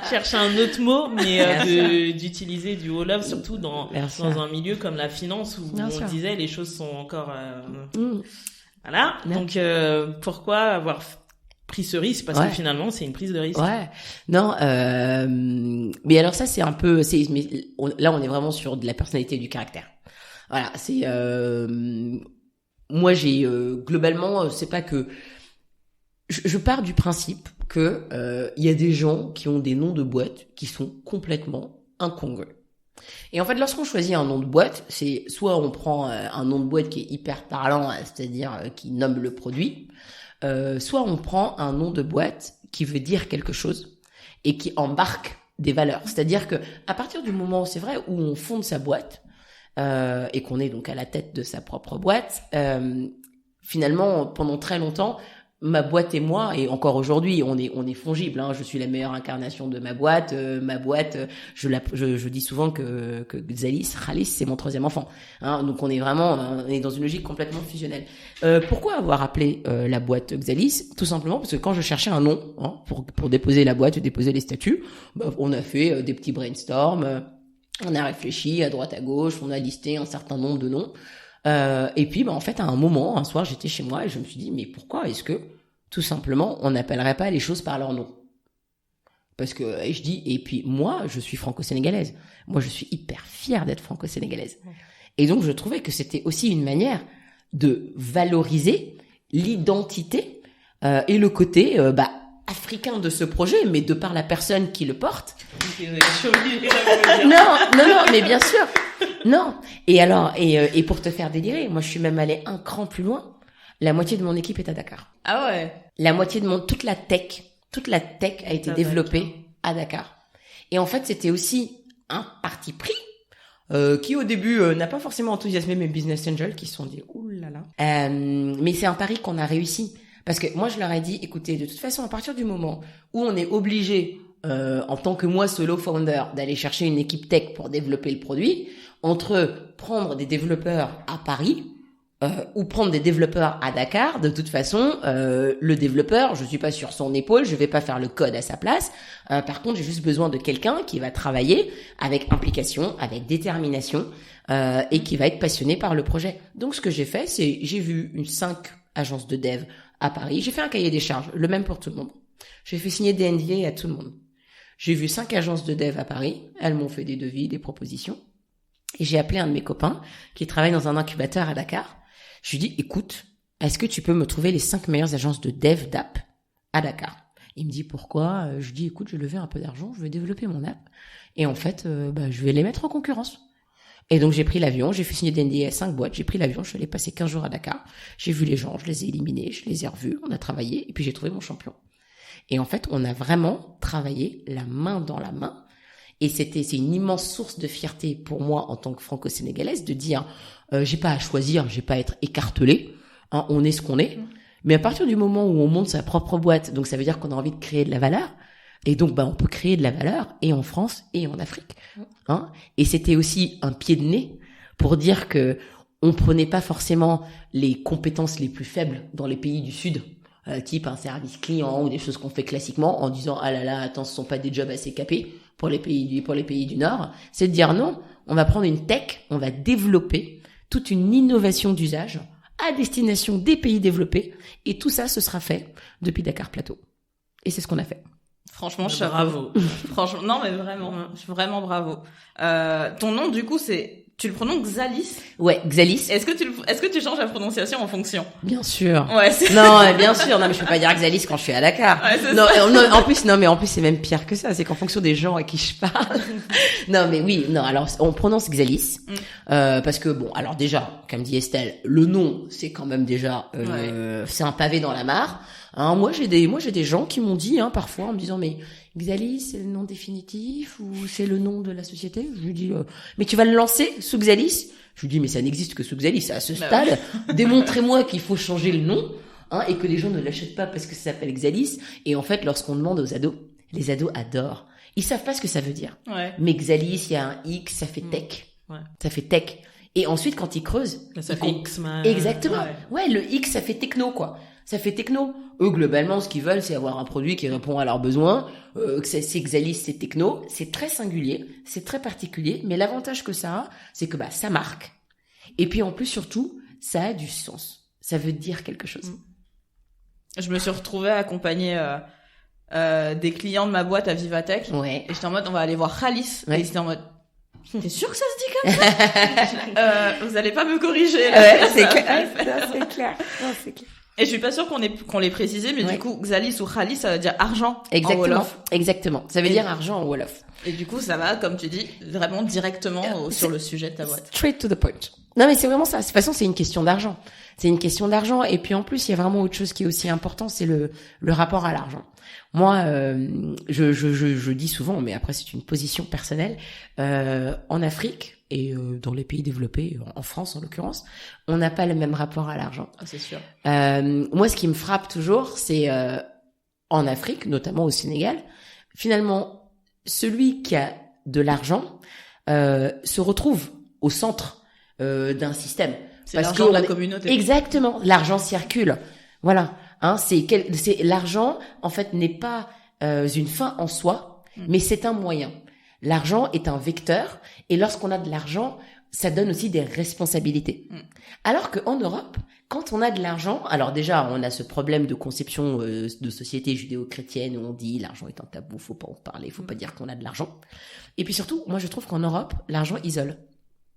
chercher un autre mot, mais d'utiliser du Wolof, surtout dans un milieu comme la finance où on disait les choses sont encore... Voilà. Donc, pourquoi avoir pris ce risque? Parce que finalement, c'est une prise de risque. Ouais. Non, mais alors ça, c'est un peu, là, on est vraiment sur de la personnalité et du caractère. Voilà. C'est, moi, j'ai, globalement, c'est pas que je pars du principe que il y a des gens qui ont des noms de boîtes qui sont complètement incongrus. Et en fait, lorsqu'on choisit un nom de boîte, c'est soit on prend un nom de boîte qui est hyper parlant, c'est-à-dire qui nomme le produit, soit on prend un nom de boîte qui veut dire quelque chose et qui embarque des valeurs. C'est-à-dire que à partir du moment, c'est vrai, où on fonde sa boîte et qu'on est donc à la tête de sa propre boîte, finalement, pendant très longtemps, ma boîte et moi, et encore aujourd'hui, on est fongibles. Hein, je suis la meilleure incarnation de ma boîte. Je dis souvent que Xalis, c'est mon 3e enfant. Hein, donc on est dans une logique complètement fusionnelle. Pourquoi avoir appelé la boîte Xalis? Tout simplement parce que quand je cherchais un nom pour déposer la boîte, déposer les statuts, on a fait des petits brainstorms, on a réfléchi à droite à gauche, on a listé un certain nombre de noms. Et puis, en fait, à un soir, j'étais chez moi et je me suis dit, mais pourquoi est-ce que, tout simplement, on n'appellerait pas les choses par leur nom? Parce que, et puis moi, je suis franco-sénégalaise. Moi, je suis hyper fière d'être franco-sénégalaise. Et donc, je trouvais que c'était aussi une manière de valoriser l'identité et le côté, africain de ce projet, mais de par la personne qui le porte. Non, mais bien sûr. Non. Et alors, et pour te faire délirer, moi, je suis même allée un cran plus loin. La moitié de mon équipe est à Dakar. Ah ouais. La moitié de toute la tech a été développée à Dakar. Et en fait, c'était aussi un parti pris, qui au début n'a pas forcément enthousiasmé mes business angels qui se sont dit, oulala. Mais c'est un pari qu'on a réussi. Parce que moi, je leur ai dit, écoutez, de toute façon, à partir du moment où on est obligé, en tant que moi, solo founder, d'aller chercher une équipe tech pour développer le produit, entre prendre des développeurs à Paris ou prendre des développeurs à Dakar, de toute façon, le développeur, je suis pas sur son épaule, je vais pas faire le code à sa place. Par contre, j'ai juste besoin de quelqu'un qui va travailler avec implication, avec détermination et qui va être passionné par le projet. Donc, ce que j'ai fait, c'est j'ai vu 5 agences de dev à Paris. J'ai fait un cahier des charges, le même pour tout le monde. J'ai fait signer des NDA à tout le monde. J'ai vu 5 agences de dev à Paris. Elles m'ont fait des devis, des propositions. Et j'ai appelé un de mes copains qui travaille dans un incubateur à Dakar. Je lui ai dit, écoute, est-ce que tu peux me trouver les 5 meilleures agences de dev d'app à Dakar? Il me dit, pourquoi? Je lui dis, écoute, je vais lever un peu d'argent, je vais développer mon app. Et en fait, je vais les mettre en concurrence. Et donc, j'ai pris l'avion, j'ai fait signer des NDA à 5 boîtes, j'ai pris l'avion, je suis allée passer 15 jours à Dakar. J'ai vu les gens, je les ai éliminés, je les ai revus, on a travaillé, et puis j'ai trouvé mon champion. Et en fait, on a vraiment travaillé la main dans la main. Et c'est une immense source de fierté pour moi en tant que franco-sénégalaise de dire, j'ai pas à choisir, j'ai pas à être écartelé, hein, on est ce qu'on est. Mais à partir du moment où on monte sa propre boîte, donc ça veut dire qu'on a envie de créer de la valeur. Et donc, on peut créer de la valeur et en France et en Afrique. Hein. Et c'était aussi un pied de nez pour dire que on prenait pas forcément les compétences les plus faibles dans les pays du Sud, type un service client ou des choses qu'on fait classiquement en disant, ah là là, attends, ce sont pas des jobs assez capés pour les pays du Nord. C'est de dire non, on va prendre une tech, on va développer toute une innovation d'usage à destination des pays développés et tout ça, ce sera fait depuis Dakar Plateau. Et c'est ce qu'on a fait. Franchement, bravo. Franchement, non, mais vraiment bravo. Ton nom, du coup, tu le prononces Xalis? Ouais, Xalis. Est-ce que tu changes la prononciation en fonction? Bien sûr. Ouais, non, bien sûr. Non, mais je peux pas dire Xalis quand je suis à Dakar. Ouais, non, en plus, c'est même pire que ça. C'est qu'en fonction des gens à qui je parle. Non, mais oui, non, alors, on prononce Xalis. Parce que bon, alors déjà, comme dit Estelle, le nom, c'est quand même déjà, c'est un pavé dans la mare. Hein, moi, j'ai des gens qui m'ont dit, parfois, en me disant, mais Xalis, c'est le nom définitif ou c'est le nom de la société? Je lui dis, mais tu vas le lancer sous Xalis? Je lui dis, mais ça n'existe que sous Xalis. À ce stade, démontrez-moi qu'il faut changer le nom, et que les gens ne l'achètent pas parce que ça s'appelle Xalis. Et en fait, lorsqu'on demande aux ados, les ados adorent. Ils savent pas ce que ça veut dire. Ouais. Mais Xalis, il y a un X, ça fait tech. Ouais. Ça fait tech. Et ensuite, quand ils creusent, ça fait X-Man. Exactement. Ouais, le X, ça fait techno, quoi. Ça fait techno. Eux, globalement, ce qu'ils veulent, c'est avoir un produit qui répond à leurs besoins. C'est Xalis, c'est techno. C'est très singulier. C'est très particulier. Mais l'avantage que ça a, c'est que, ça marque. Et puis, en plus, surtout, ça a du sens. Ça veut dire quelque chose. Je me suis retrouvée à accompagner, des clients de ma boîte à Vivatech. Ouais. Et j'étais en mode, on va aller voir Khalis. Ouais. Et c'était en mode, t'es sûr que ça se dit comme ça? Vous allez pas me corriger, là. Ouais, c'est clair. C'est clair. Non, c'est clair. Et je suis pas sûre qu'on l'ait précisé, mais du coup, Xalis ou Khalis, ça veut dire argent en Wolof. Exactement. Ça veut dire argent en Wolof. Et du coup, ça va, comme tu dis, vraiment directement sur le sujet de ta boîte. Straight to the point. Non, mais c'est vraiment ça. De toute façon, c'est une question d'argent. C'est une question d'argent. Et puis, en plus, il y a vraiment autre chose qui est aussi important, c'est le rapport à l'argent. Moi, je dis souvent, mais après, c'est une position personnelle, en Afrique, et dans les pays développés, en France en l'occurrence, on n'a pas le même rapport à l'argent. Ah, c'est sûr. Moi, ce qui me frappe toujours, c'est en Afrique, notamment au Sénégal, finalement, celui qui a de l'argent se retrouve au centre d'un système. C'est l'argent de la communauté. Exactement, l'argent circule. Voilà, c'est l'argent en fait n'est pas une fin en soi, mais c'est un moyen. L'argent est un vecteur, et lorsqu'on a de l'argent, ça donne aussi des responsabilités. Alors qu'en Europe, quand on a de l'argent, alors déjà, on a ce problème de conception de société judéo-chrétienne où on dit l'argent est un tabou, faut pas en parler, faut pas dire qu'on a de l'argent. Et puis surtout, moi je trouve qu'en Europe, l'argent isole.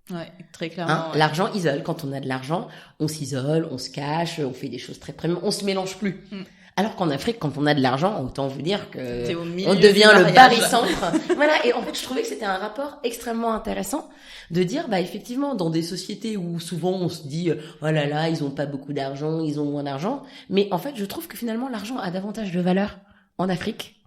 Ouais, très clairement. L'argent isole. Quand on a de l'argent, on s'isole, on se cache, on fait des choses très premium, on se mélange plus. Alors qu'en Afrique, quand on a de l'argent, autant vous dire que on devient le barycentre. Voilà. Et en fait, je trouvais que c'était un rapport extrêmement intéressant de dire, bah, effectivement, dans des sociétés où souvent on se dit, oh là là, ils ont pas beaucoup d'argent, ils ont moins d'argent. Mais en fait, je trouve que finalement, l'argent a davantage de valeur en Afrique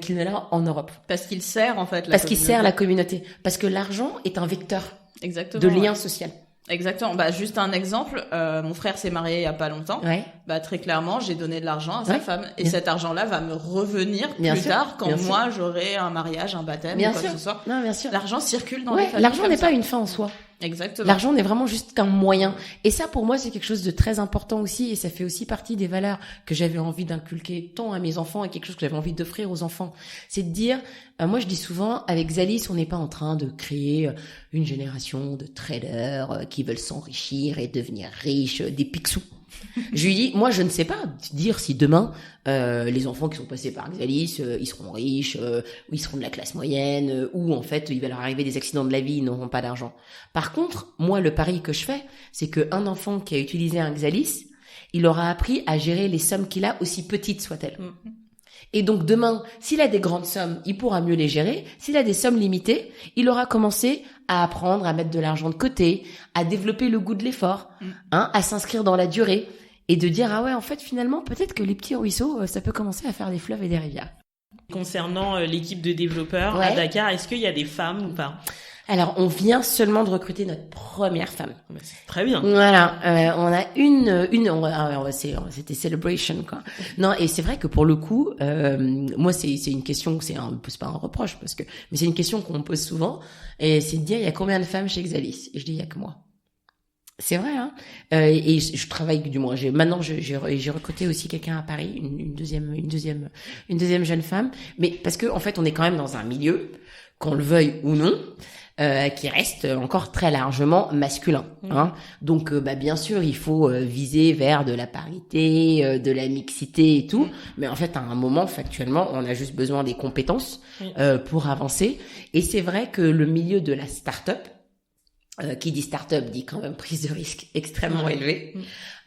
qu'il ne l'a en Europe. Parce qu'il sert, en fait, Parce qu'il sert la communauté. Parce que l'argent est un vecteur. Exactement, de lien social. Exactement. Bah, juste un exemple. Mon frère s'est marié il y a pas longtemps. Ouais. Bah, très clairement, j'ai donné de l'argent à sa femme. Et cet argent-là va me revenir plus tard quand moi j'aurai un mariage, un baptême, ou quoi que ce soit. Non, bien sûr. L'argent circule dans les familles. L'argent n'est pas une fin en soi. Exactement. L'argent n'est vraiment juste qu'un moyen. Et ça, pour moi, c'est quelque chose de très important aussi. Et ça fait aussi partie des valeurs que j'avais envie d'inculquer tant à mes enfants et quelque chose que j'avais envie d'offrir aux enfants. C'est de dire, moi, je dis souvent, avec Xalis, on n'est pas en train de créer une génération de traders qui veulent s'enrichir et devenir riches, des picsous. Je lui dis, moi, je ne sais pas dire si demain, les enfants qui sont passés par Xalis, ils seront riches, ou ils seront de la classe moyenne, ou en fait, il va leur arriver des accidents de la vie, ils n'auront pas d'argent. Par contre, moi, le pari que je fais, c'est qu'un enfant qui a utilisé un Xalis, il aura appris à gérer les sommes qu'il a, aussi petites soient-elles. Et donc demain, s'il a des grandes sommes, il pourra mieux les gérer. S'il a des sommes limitées, il aura commencé à apprendre à mettre de l'argent de côté, à développer le goût de l'effort, à s'inscrire dans la durée et de dire ah ouais, en fait finalement peut-être que les petits ruisseaux, ça peut commencer à faire des fleuves et des rivières. Concernant l'équipe de développeurs à Dakar, est-ce qu'il y a des femmes ou pas ? Alors, on vient seulement de recruter notre première femme. C'est très bien. Voilà, on a c'était celebration quoi. Non, et c'est vrai que pour le coup, moi c'est une question, c'est pas un reproche parce que, mais c'est une question qu'on me pose souvent, et c'est de dire il y a combien de femmes chez Xalis ? Et je dis il y a que moi. C'est vrai, hein. Et je travaille, du moins, j'ai recruté aussi quelqu'un à Paris, une deuxième jeune femme, mais parce que en fait on est quand même dans un milieu, qu'on le veuille ou non, qui reste encore très largement masculin. Hein. Donc, bien sûr, il faut viser vers de la parité, de la mixité et tout. Mais en fait, à un moment, factuellement, on a juste besoin des compétences pour avancer. Et c'est vrai que le milieu de la start-up, qui dit start-up dit quand même prise de risque extrêmement élevée.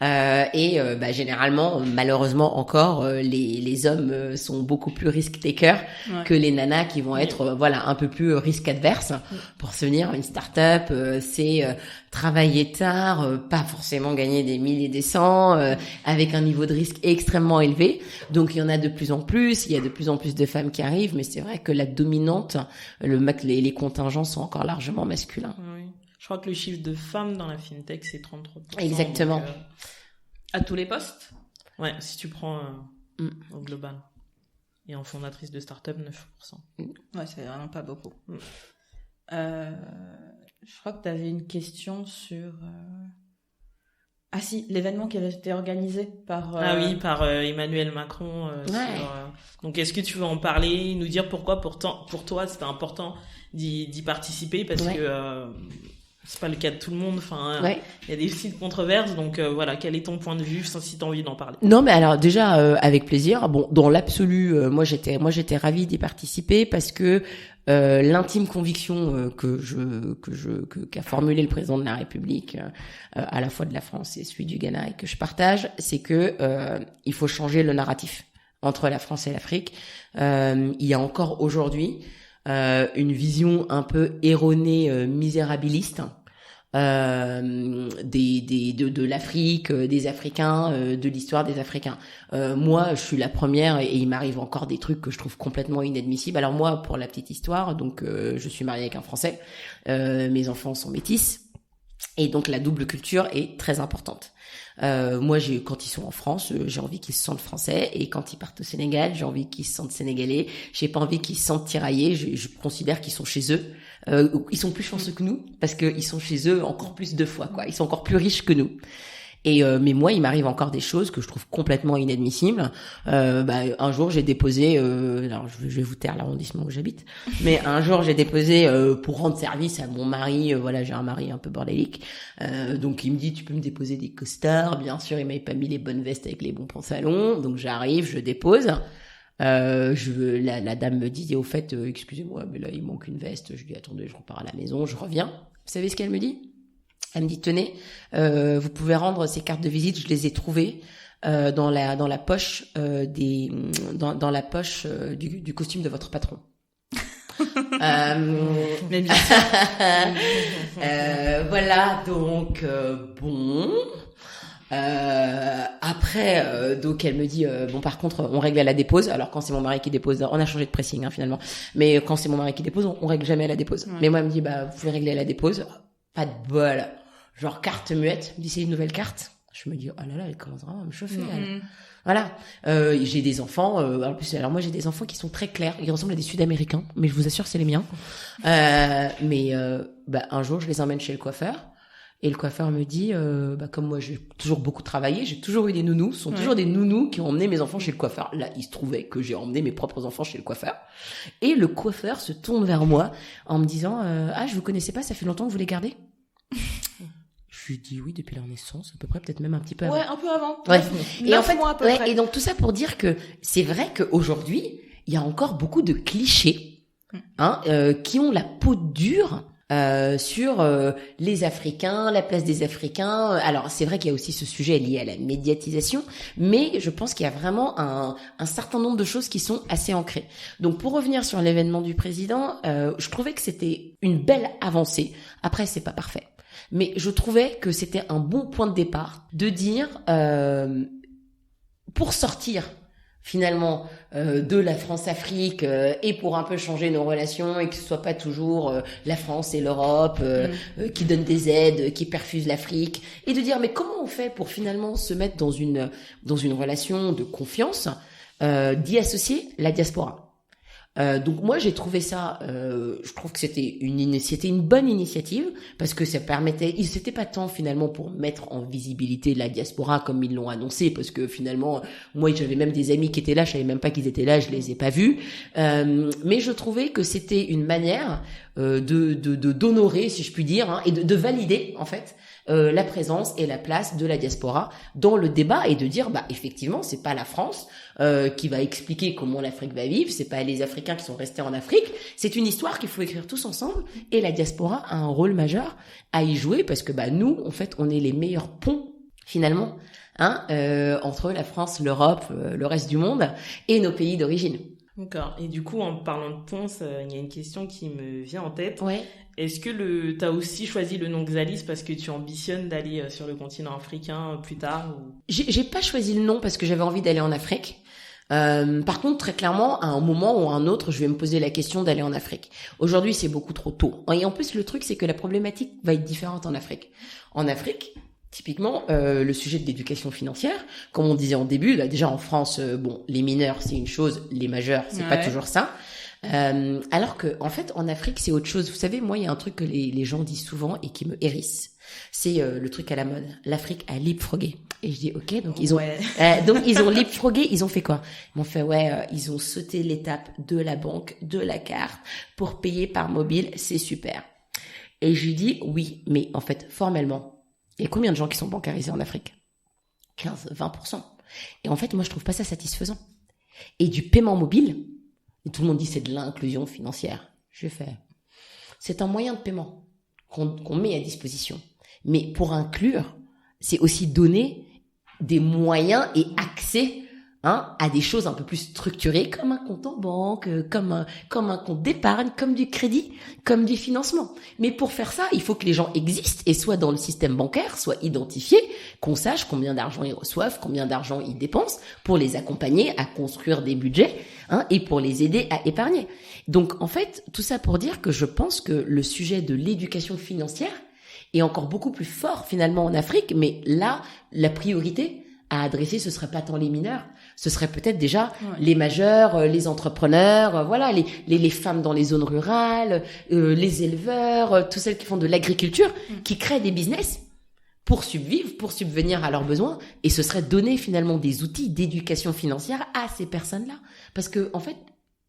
Généralement, malheureusement encore, les hommes sont beaucoup plus risk-takers que les nanas qui vont être un peu plus risque-adverses. Pour se venir une start-up, c'est travailler tard, pas forcément gagner des 1000 et des 100, avec un niveau de risque extrêmement élevé. Donc il y en a de plus en plus, il y a de plus en plus de femmes qui arrivent, mais c'est vrai que la dominante, les contingents sont encore largement masculins. Oui. Je crois que le chiffre de femmes dans la fintech, c'est 33%. Exactement. Donc, à tous les postes ? Ouais, si tu prends au global. Et en fondatrice de start-up, 9%. Ouais, c'est vraiment pas beaucoup. Je crois que tu avais une question sur... Ah si, l'événement qui avait été organisé par... par Emmanuel Macron. Donc, est-ce que tu veux en parler, nous dire pourquoi, pour toi, c'était important d'y participer, parce que... c'est pas le cas de tout le monde, il y a des petites controverses, donc quel est ton point de vue, si t'as envie d'en parler? Non, mais alors déjà avec plaisir. Bon, dans l'absolu, moi j'étais ravie d'y participer parce que l'intime conviction qu'a formulé le président de la République, à la fois de la France et celui du Ghana, et que je partage, c'est que il faut changer le narratif entre la France et l'Afrique. Il y a encore aujourd'hui une vision un peu erronée, misérabiliste de l'Afrique, des Africains, de l'histoire des Africains. Moi, je suis la première, et il m'arrive encore des trucs que je trouve complètement inadmissibles. Alors moi, pour la petite histoire, donc je suis mariée avec un Français, mes enfants sont métis, et donc la double culture est très importante. Moi, quand ils sont en France, j'ai envie qu'ils se sentent français, et quand ils partent au Sénégal, j'ai envie qu'ils se sentent sénégalais. J'ai pas envie qu'ils se sentent tiraillés. Je considère qu'ils sont chez eux. Ils sont plus chanceux que nous, parce qu'ils sont chez eux encore plus 2 fois, quoi. Ils sont encore plus riches que nous. Et mais moi, il m'arrive encore des choses que je trouve complètement inadmissibles. Un jour, j'ai déposé, alors je vais vous taire l'arrondissement où j'habite, mais un jour, j'ai déposé pour rendre service à mon mari. Voilà, j'ai un mari un peu bordélique, donc il me dit, tu peux me déposer des costards. Bien sûr, il m'avait pas mis les bonnes vestes avec les bons pantalons, donc j'arrive, je dépose. La dame me dit, au fait, excusez-moi, mais là il manque une veste. Je lui dis, attendez, je repars à la maison, je reviens. Vous savez ce qu'elle me dit? Elle me dit, tenez, vous pouvez rendre ces cartes de visite, je les ai trouvées dans la poche dans la poche du costume de votre patron. Mais bien sûr. Voilà, donc bon. Après, donc elle me dit, bon, par contre, on règle à la dépose. Alors quand c'est mon mari qui dépose, on a changé de pressing, hein, finalement. Mais quand c'est mon mari qui dépose, on règle jamais à la dépose. Ouais. Mais moi, elle me dit, vous pouvez régler à la dépose. Pas de bol. Genre carte muette. Elle me dit, c'est une nouvelle carte. Je me dis, oh là là, elle commence vraiment à me chauffer. Elle. Voilà. J'ai des enfants. En plus, alors moi, j'ai des enfants qui sont très clairs. Ils ressemblent à des Sud-Américains, mais je vous assure, c'est les miens. Mais un jour, je les emmène chez le coiffeur. Et le coiffeur me dit, comme moi j'ai toujours beaucoup travaillé, j'ai toujours eu des nounous, ce sont toujours des nounous qui ont emmené mes enfants chez le coiffeur. Là, il se trouvait que j'ai emmené mes propres enfants chez le coiffeur. Et le coiffeur se tourne vers moi en me disant, je vous connaissais pas, ça fait longtemps que vous les gardez? Je lui dis oui, depuis leur naissance, à peu près, peut-être même un petit peu avant. Ouais, un peu avant. Ouais. Et en fait, mois à peu près. Et donc tout ça pour dire que c'est vrai qu'aujourd'hui, il y a encore beaucoup de clichés, qui ont la peau dure. Sur les Africains, la place des Africains. Alors c'est vrai qu'il y a aussi ce sujet lié à la médiatisation, mais je pense qu'il y a vraiment un certain nombre de choses qui sont assez ancrées. Donc pour revenir sur l'événement du président, je trouvais que c'était une belle avancée. Après c'est pas parfait, mais je trouvais que c'était un bon point de départ de dire pour sortir finalement de la France-Afrique et pour un peu changer nos relations et que ce soit pas toujours la France et l'Europe qui donnent des aides, qui perfusent l'Afrique, et de dire mais comment on fait pour finalement se mettre dans une relation de confiance, d'y associer la diaspora. Donc moi j'ai trouvé ça, je trouve que c'était une bonne initiative parce que ça permettait, c'était pas tant finalement pour mettre en visibilité la diaspora comme ils l'ont annoncé, parce que finalement moi j'avais même des amis qui étaient là, je savais même pas qu'ils étaient là, je les ai pas vus, mais je trouvais que c'était une manière d'honorer, si je puis dire, et de valider en fait la présence et la place de la diaspora dans le débat, et de dire effectivement c'est pas la France qui va expliquer comment l'Afrique va vivre, c'est pas les Africains qui sont restés en Afrique, c'est une histoire qu'il faut écrire tous ensemble, et la diaspora a un rôle majeur à y jouer, parce que nous en fait on est les meilleurs ponts finalement entre la France, l'Europe, le reste du monde et nos pays d'origine. D'accord. Et du coup, en parlant de ponts, il y a une question qui me vient en tête. Ouais. Est-ce que t'as aussi choisi le nom Xalis parce que tu ambitionnes d'aller sur le continent africain plus tard ou... J'ai pas choisi le nom parce que j'avais envie d'aller en Afrique. Par contre, très clairement, à un moment ou à un autre, je vais me poser la question d'aller en Afrique. Aujourd'hui, c'est beaucoup trop tôt. Et en plus, le truc, c'est que la problématique va être différente en Afrique. En Afrique, typiquement, le sujet de l'éducation financière, comme on disait en début, là déjà en France, les mineurs c'est une chose, les majeurs c'est pas toujours ça. Alors que en fait en Afrique c'est autre chose. Vous savez, moi il y a un truc que les gens disent souvent et qui me hérisse. C'est le truc à la mode. L'Afrique a leapfrogué. Et je dis ok, donc ils ont donc ils ont leapfrogué. Ils ont fait quoi? Ils m'ont fait ils ont sauté l'étape de la banque, de la carte pour payer par mobile. C'est super. Et je lui dis oui, mais en fait formellement, il y a combien de gens qui sont bancarisés en Afrique? 15-20%. Et en fait, moi, je trouve pas ça satisfaisant. Et du paiement mobile, et tout le monde dit c'est de l'inclusion financière. Je fais, c'est un moyen de paiement qu'on met à disposition. Mais pour inclure, c'est aussi donner des moyens et accès à des choses un peu plus structurées, comme un compte en banque, comme un compte d'épargne, comme du crédit, comme du financement. Mais pour faire ça, il faut que les gens existent et soient dans le système bancaire, soient identifiés, qu'on sache combien d'argent ils reçoivent, combien d'argent ils dépensent, pour les accompagner à construire des budgets et pour les aider à épargner. Donc en fait, tout ça pour dire que je pense que le sujet de l'éducation financière est encore beaucoup plus fort finalement en Afrique, mais là, la priorité à adresser, ce serait pas tant les mineurs, ce serait peut-être déjà les majeurs, les entrepreneurs, voilà, les femmes dans les zones rurales, les éleveurs, toutes celles qui font de l'agriculture, qui créent des business pour survivre, pour subvenir à leurs besoins, et ce serait donner finalement des outils d'éducation financière à ces personnes-là. Parce que, en fait,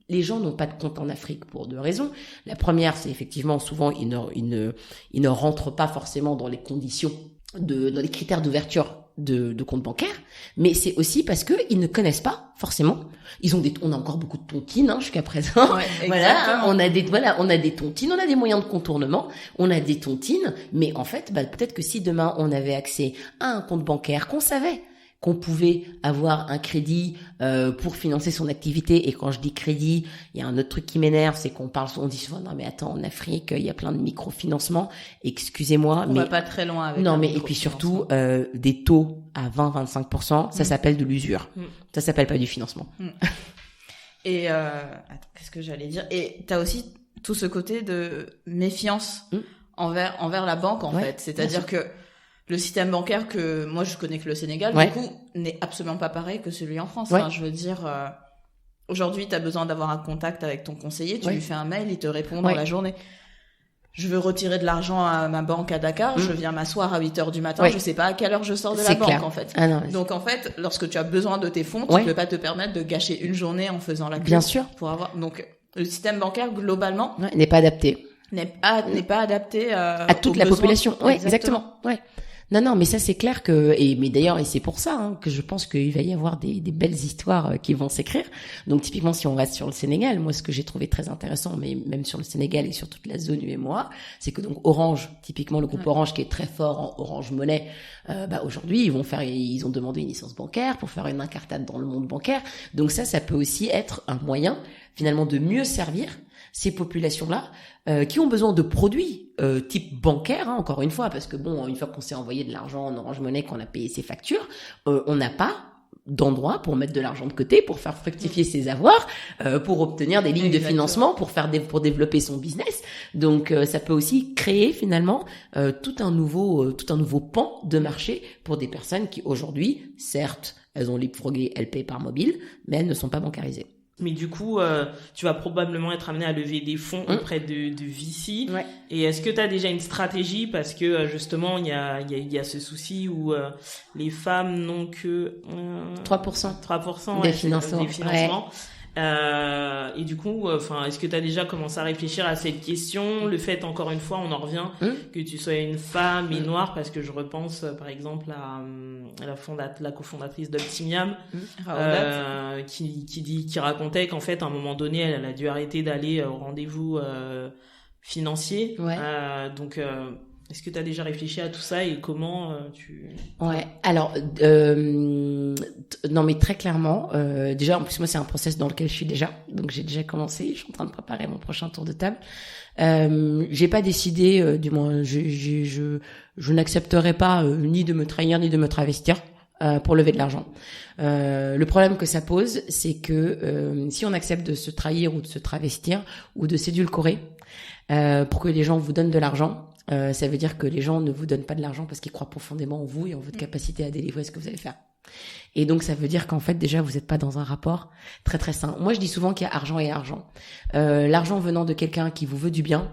les gens n'ont pas de compte en Afrique pour 2 raisons. La première, c'est effectivement, souvent, ils ne rentrent pas forcément dans les conditions dans les critères d'ouverture de compte bancaire, mais c'est aussi parce que ils ne connaissent pas forcément. On a encore beaucoup de tontines jusqu'à présent. Ouais, voilà, on a des tontines, on a des moyens de contournement, on a des tontines, mais en fait, peut-être que si demain on avait accès à un compte bancaire, qu'on savait qu'on pouvait avoir un crédit pour financer son activité. Et quand je dis crédit, il y a un autre truc qui m'énerve, c'est on dit souvent, non mais attends, en Afrique, il y a plein de microfinancements. Excusez-moi, on va pas très loin avec. Non, mais et puis surtout des taux à 20-25%, ça s'appelle de l'usure. Ça s'appelle pas du financement. Et attends, qu'est-ce que j'allais dire? Et t'as aussi tout ce côté de méfiance envers la banque en fait. C'est-à-dire que le système bancaire que moi je connais que le Sénégal, du coup, n'est absolument pas pareil que celui en France. Enfin, je veux dire, aujourd'hui, tu as besoin d'avoir un contact avec ton conseiller, tu lui fais un mail, il te répond dans la journée. Je veux retirer de l'argent à ma banque à Dakar, je viens m'asseoir à 8h du matin, je sais pas à quelle heure je sors de la banque en fait. Donc en fait, lorsque tu as besoin de tes fonds, tu peux pas te permettre de gâcher une journée en faisant la queue. Bien sûr. Pour avoir... Donc le système bancaire globalement n'est pas adapté. N'est pas adapté à toute la population. Oui, exactement. Ouais. Non, mais ça c'est clair mais d'ailleurs, et c'est pour ça que je pense qu'il va y avoir des belles histoires qui vont s'écrire. Donc typiquement, si on reste sur le Sénégal, moi ce que j'ai trouvé très intéressant, mais même sur le Sénégal et sur toute la zone UEMOA, c'est que donc Orange, typiquement le groupe Orange qui est très fort en Orange Money, aujourd'hui ils ont demandé une licence bancaire pour faire une incartade dans le monde bancaire. Donc ça peut aussi être un moyen finalement de mieux servir ces populations-là qui ont besoin de produits type bancaire, encore une fois, parce que une fois qu'on s'est envoyé de l'argent en Orange Money, qu'on a payé ses factures, on n'a pas d'endroit pour mettre de l'argent de côté, pour faire fructifier ses avoirs, pour obtenir des lignes de financement, pour développer son business. Donc ça peut aussi créer finalement tout un nouveau pan de marché pour des personnes qui aujourd'hui, certes, elles ont leapfrogué, elles payent par mobile, mais elles ne sont pas bancarisées. Mais du coup, tu vas probablement être amené à lever des fonds auprès de VC. Ouais. Et est-ce que tu as déjà une stratégie? Parce que justement, il y a ce souci où les femmes n'ont que 3% des financements. Et du coup, est-ce que tu as déjà commencé à réfléchir à cette question? Le fait, encore une fois, on en revient, que tu sois une femme et noire, parce que je repense, par exemple, à la cofondatrice d'Optimiam, qui racontait qu'en fait, à un moment donné, elle a dû arrêter d'aller au rendez-vous financier. Ouais. Est-ce que tu as déjà réfléchi à tout ça et comment Ouais, alors non mais très clairement, déjà en plus moi c'est un process dans lequel je suis déjà, donc j'ai déjà commencé, je suis en train de préparer mon prochain tour de table. J'ai pas décidé, du moins je n'accepterai pas ni de me trahir ni de me travestir pour lever de l'argent. Le problème que ça pose, c'est que si on accepte de se trahir ou de se travestir ou de s'édulcorer pour que les gens vous donnent de l'argent, ça veut dire que les gens ne vous donnent pas de l'argent parce qu'ils croient profondément en vous et en votre capacité à délivrer ce que vous allez faire. Et donc ça veut dire qu'en fait déjà vous n'êtes pas dans un rapport très très sain. Moi je dis souvent qu'il y a argent et argent. L'argent venant de quelqu'un qui vous veut du bien,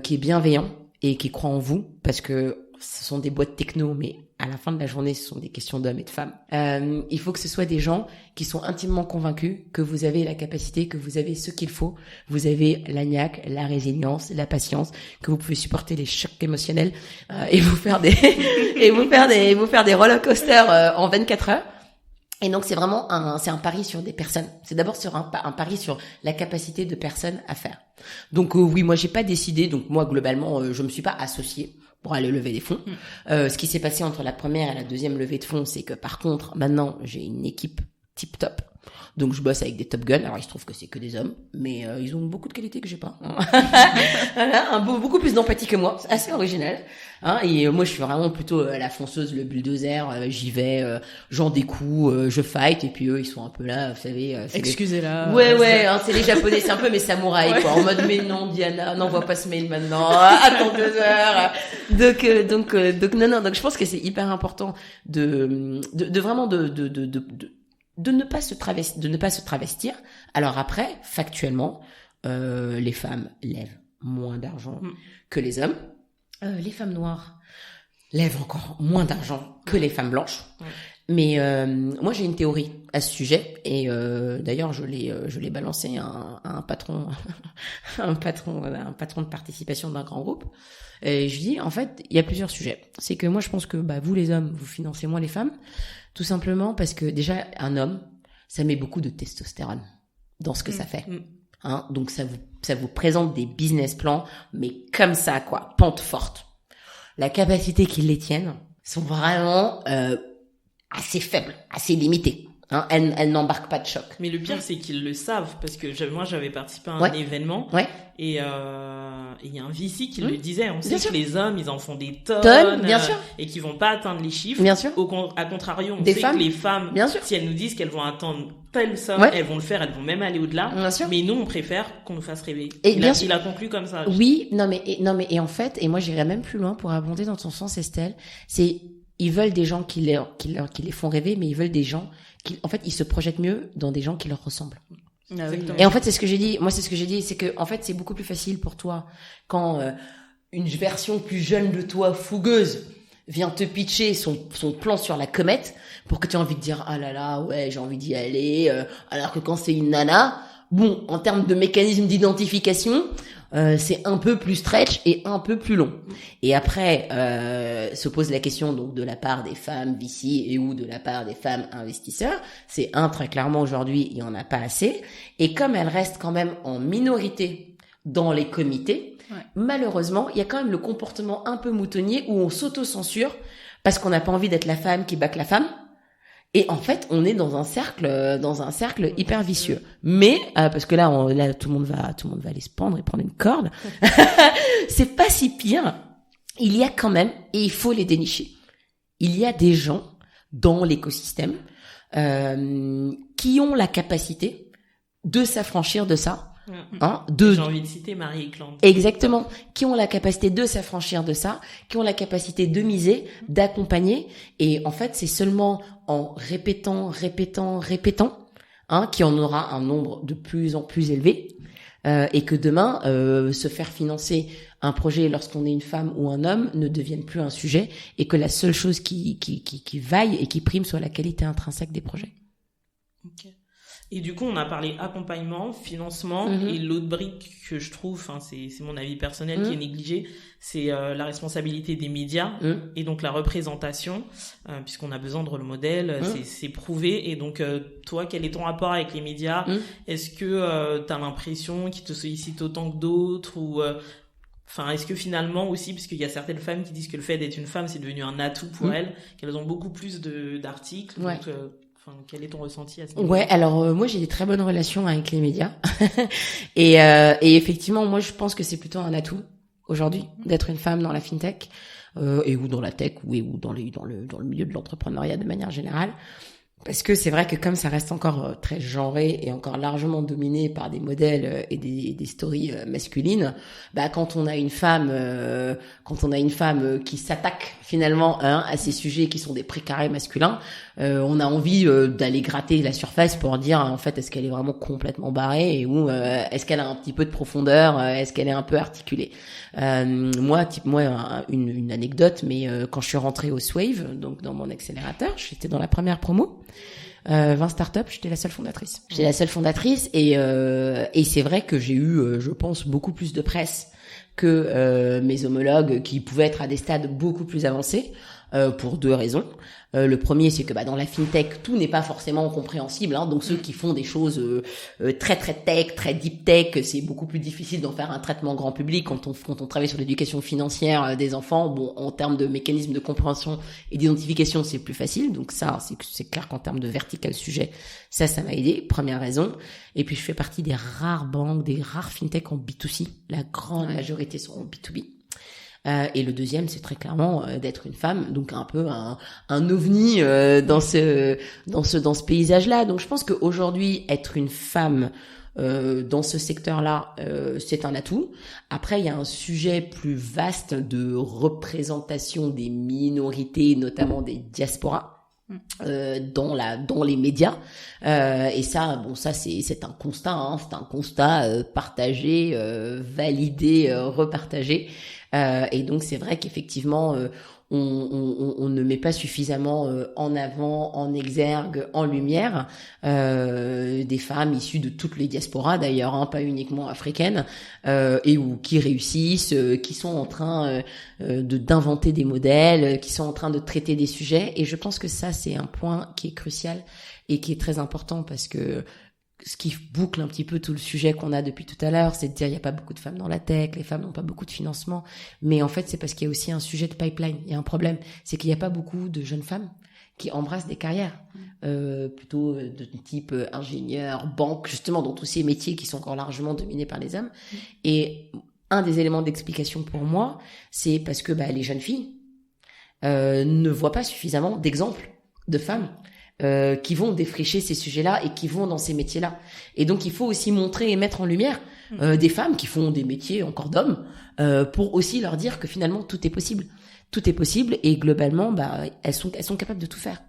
qui est bienveillant et qui croit en vous, parce que ce sont des boîtes techno, mais à la fin de la journée, ce sont des questions d'hommes et de femmes. Il faut que ce soit des gens qui sont intimement convaincus que vous avez la capacité, que vous avez ce qu'il faut. Vous avez la niaque, la résilience, la patience, que vous pouvez supporter les chocs émotionnels et vous faire des roller coasters en 24 heures. Et donc c'est vraiment un pari sur des personnes. C'est d'abord sur un pari sur la capacité de personnes à faire. Donc oui, moi j'ai pas décidé. Donc moi globalement, je me suis pas associée pour aller lever des fonds. Ce qui s'est passé entre la première et la deuxième levée de fonds, c'est que par contre maintenant j'ai une équipe tip top. Donc je bosse avec des Top Gun. Alors il se trouve que c'est que des hommes, mais ils ont beaucoup de qualités que j'ai pas. Voilà, beaucoup plus d'empathie que moi. C'est assez original. Hein, et moi je suis vraiment plutôt la fonceuse, le bulldozer. J'y vais, j'en découpe, je fight. Et puis eux ils sont un peu là, vous savez. Excusez-la. Ouais, hein, c'est les Japonais, c'est un peu mes samouraïs quoi. En mode mais non Diana, n'envoie pas ce mail maintenant. Attends 2 heures. Donc non. Donc je pense que c'est hyper important de vraiment de ne pas se travestir. Alors après, factuellement, les femmes lèvent moins d'argent que les hommes. Les femmes noires lèvent encore moins d'argent que les femmes blanches. Mais moi j'ai une théorie à ce sujet et d'ailleurs je l'ai balancé à un patron un patron de participation d'un grand groupe. Et je dis en fait, il y a plusieurs sujets. C'est que moi je pense que vous les hommes, vous financez moins les femmes. Tout simplement parce que déjà, un homme, ça met beaucoup de testostérone dans ce que ça fait. Hein, donc ça vous présente des business plans, mais comme ça, quoi, pente forte. La capacité qu'ils les tiennent sont vraiment assez faibles, assez limitées. Hein, elles n'embarquent pas de choc. Mais le pire, c'est qu'ils le savent, parce que moi, j'avais participé à un événement, et il y a un VC qui le disait. On sait que les hommes, ils en font des tonnes, bien sûr. Et qu'ils vont pas atteindre les chiffres. Bien sûr. À contrario, on des sait femmes, que les femmes, bien sûr. si elles nous disent qu'elles vont atteindre telle somme, elles vont le faire, elles vont même aller au-delà. Bien sûr. Mais nous, on préfère qu'on nous fasse rêver. Et il a conclu comme ça. Oui, et en fait, et moi j'irais même plus loin pour abonder dans ton sens, Estelle, c'est ils veulent des gens qui les font rêver, mais ils veulent des gens en fait, ils se projettent mieux dans des gens qui leur ressemblent. Ah oui. Et en fait, c'est ce que j'ai dit. Moi, c'est ce que j'ai dit, c'est que en fait, c'est beaucoup plus facile pour toi quand une version plus jeune de toi, fougueuse, vient te pitcher son plan sur la comète pour que tu aies envie de dire ah là là, ouais, j'ai envie d'y aller. Alors que quand c'est une nana, bon, en termes de mécanisme d'identification, c'est un peu plus stretch et un peu plus long. Et après, se pose la question donc de la part des femmes VC et ou de la part des femmes investisseurs. C'est très clairement aujourd'hui, il y en a pas assez. Et comme elles restent quand même en minorité dans les comités, malheureusement, il y a quand même le comportement un peu moutonnier où on s'auto-censure parce qu'on n'a pas envie d'être la femme qui back la femme. Et en fait, on est dans un cercle hyper vicieux. Mais parce que là tout le monde va aller se pendre et prendre une corde. C'est pas si pire. Il y a quand même, et il faut les dénicher. Il y a des gens dans l'écosystème qui ont la capacité de s'affranchir de ça. Hein, j'ai envie de citer Marie Eklund. Exactement. Qui ont la capacité de s'affranchir de ça, qui ont la capacité de miser, d'accompagner. Et en fait, c'est seulement en répétant, qu'il y en aura un nombre de plus en plus élevé. Et que demain, se faire financer un projet lorsqu'on est une femme ou un homme ne devienne plus un sujet et que la seule chose qui vaille et qui prime soit la qualité intrinsèque des projets. Ok. Et du coup, on a parlé accompagnement, financement, et l'autre brique que je trouve, c'est mon avis personnel qui est négligé, c'est la responsabilité des médias et donc la représentation, puisqu'on a besoin de rôle modèle, c'est prouvé. Et donc, toi, quel est ton rapport avec les médias? Est-ce que t'as l'impression qu'ils te sollicitent autant que d'autres ou est-ce que finalement aussi, parce qu'il y a certaines femmes qui disent que le fait d'être une femme, c'est devenu un atout pour elles, qu'elles ont beaucoup plus d'articles. Donc, quel est ton ressenti à ce niveau? Ouais, alors moi j'ai des très bonnes relations avec les médias et effectivement moi je pense que c'est plutôt un atout aujourd'hui d'être une femme dans la fintech et ou dans la tech ou dans le milieu de l'entrepreneuriat de manière générale. Parce que c'est vrai que comme ça reste encore très genré et encore largement dominé par des modèles et des stories masculines, quand on a une femme qui s'attaque finalement à ces sujets qui sont des précarés masculins, on a envie d'aller gratter la surface pour dire en fait est-ce qu'elle est vraiment complètement barrée ou est-ce qu'elle a un petit peu de profondeur, est-ce qu'elle est un peu articulée. Moi une anecdote, mais quand je suis rentrée au Swave, donc dans mon accélérateur, j'étais dans la première promo. 20 startups, j'étais la seule fondatrice. Et c'est vrai que j'ai eu, je pense, beaucoup plus de presse que mes homologues qui pouvaient être à des stades beaucoup plus avancés. pour 2 raisons. Le premier, c'est que dans la fintech, tout n'est pas forcément compréhensible. Donc ceux qui font des choses très très tech, très deep tech, c'est beaucoup plus difficile d'en faire un traitement grand public quand on travaille sur l'éducation financière des enfants. Bon, en termes de mécanismes de compréhension et d'identification, c'est plus facile. Donc ça, c'est clair qu'en termes de vertical sujet, ça m'a aidé. Première raison. Et puis je fais partie des rares banques, des rares fintech en B2C. La grande majorité sont en B2B. Et le deuxième, c'est très clairement d'être une femme, donc un peu un ovni dans ce paysage-là. Donc je pense qu'aujourd'hui, être une femme dans ce secteur-là, c'est un atout. Après, il y a un sujet plus vaste de représentation des minorités, notamment des diasporas. Dans les médias et ça c'est un constat c'est un constat partagé, validé, repartagé et donc c'est vrai qu'effectivement on ne met pas suffisamment en avant, en exergue, en lumière des femmes issues de toutes les diasporas d'ailleurs, pas uniquement africaines, et ou qui réussissent, qui sont en train d'inventer des modèles, qui sont en train de traiter des sujets. Et je pense que ça, c'est un point qui est crucial et qui est très important parce que ce qui boucle un petit peu tout le sujet qu'on a depuis tout à l'heure, c'est de dire il n'y a pas beaucoup de femmes dans la tech, les femmes n'ont pas beaucoup de financement, mais en fait c'est parce qu'il y a aussi un sujet de pipeline, il y a un problème, c'est qu'il n'y a pas beaucoup de jeunes femmes qui embrassent des carrières plutôt de type ingénieur, banque, justement dans tous ces métiers qui sont encore largement dominés par les hommes. Et un des éléments d'explication pour moi, c'est parce que les jeunes filles ne voient pas suffisamment d'exemples de femmes qui vont défricher ces sujets-là et qui vont dans ces métiers-là. Et donc, il faut aussi montrer et mettre en lumière des femmes qui font des métiers encore d'hommes pour aussi leur dire que finalement, tout est possible. Tout est possible et globalement, elles sont capables de tout faire.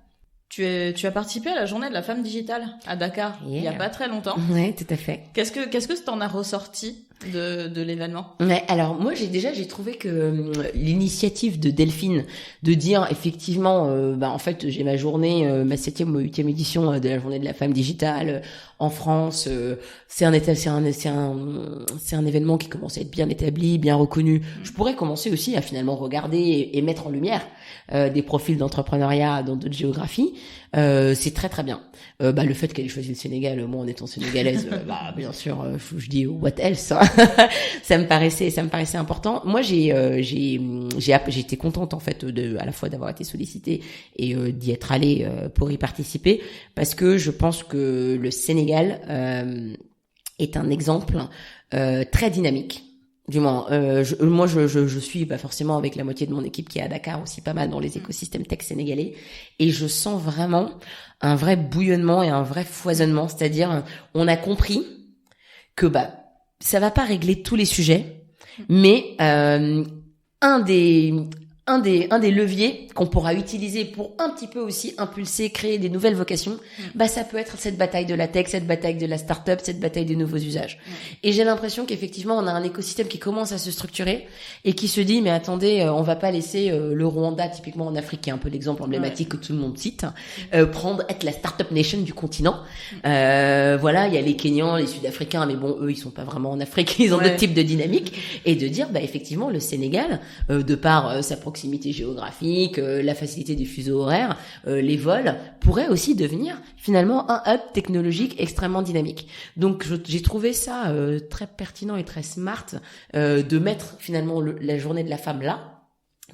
Tu as participé à la journée de la femme digitale à Dakar, il y a pas très longtemps. Ouais, tout à fait. Qu'est-ce que t'en as ressorti de l'événement? Ouais, alors moi j'ai trouvé que l'initiative de Delphine de dire effectivement en fait j'ai ma journée, ma 7e ou 8e édition de la journée de la femme digitale en France, c'est un événement qui commence à être bien établi, bien reconnu. Je pourrais commencer aussi à finalement regarder et mettre en lumière des profils d'entrepreneuriat dans d'autres géographies. C'est très très bien. Le fait qu'elle ait choisi le Sénégal, moi en étant sénégalaise, bien sûr, je dis what else. ça me paraissait important. Moi j'ai été contente en fait à la fois d'avoir été sollicitée et d'y être allée pour y participer parce que je pense que le Sénégal est un exemple très dynamique. Du moins, je suis forcément avec la moitié de mon équipe qui est à Dakar aussi pas mal dans les écosystèmes tech sénégalais et je sens vraiment un vrai bouillonnement et un vrai foisonnement, c'est-à-dire on a compris que ça va pas régler tous les sujets, mais un des leviers qu'on pourra utiliser pour un petit peu aussi impulser, créer des nouvelles vocations, ça peut être cette bataille de la tech, cette bataille de la start-up, cette bataille des nouveaux usages. Et j'ai l'impression qu'effectivement, on a un écosystème qui commence à se structurer et qui se dit, mais attendez, on va pas laisser le Rwanda, typiquement en Afrique, qui est un peu l'exemple emblématique que tout le monde cite, être la start-up nation du continent. Voilà, il y a les Kenyans, les Sud-Africains, mais bon, eux, ils sont pas vraiment en Afrique, ils ont d'autres types de dynamiques. Et de dire, effectivement, le Sénégal, de par sa proximité géographique, la facilité du fuseau horaire, les vols, pourrait aussi devenir finalement un hub technologique extrêmement dynamique. Donc j'ai trouvé ça très pertinent et très smart de mettre finalement la journée de la femme là,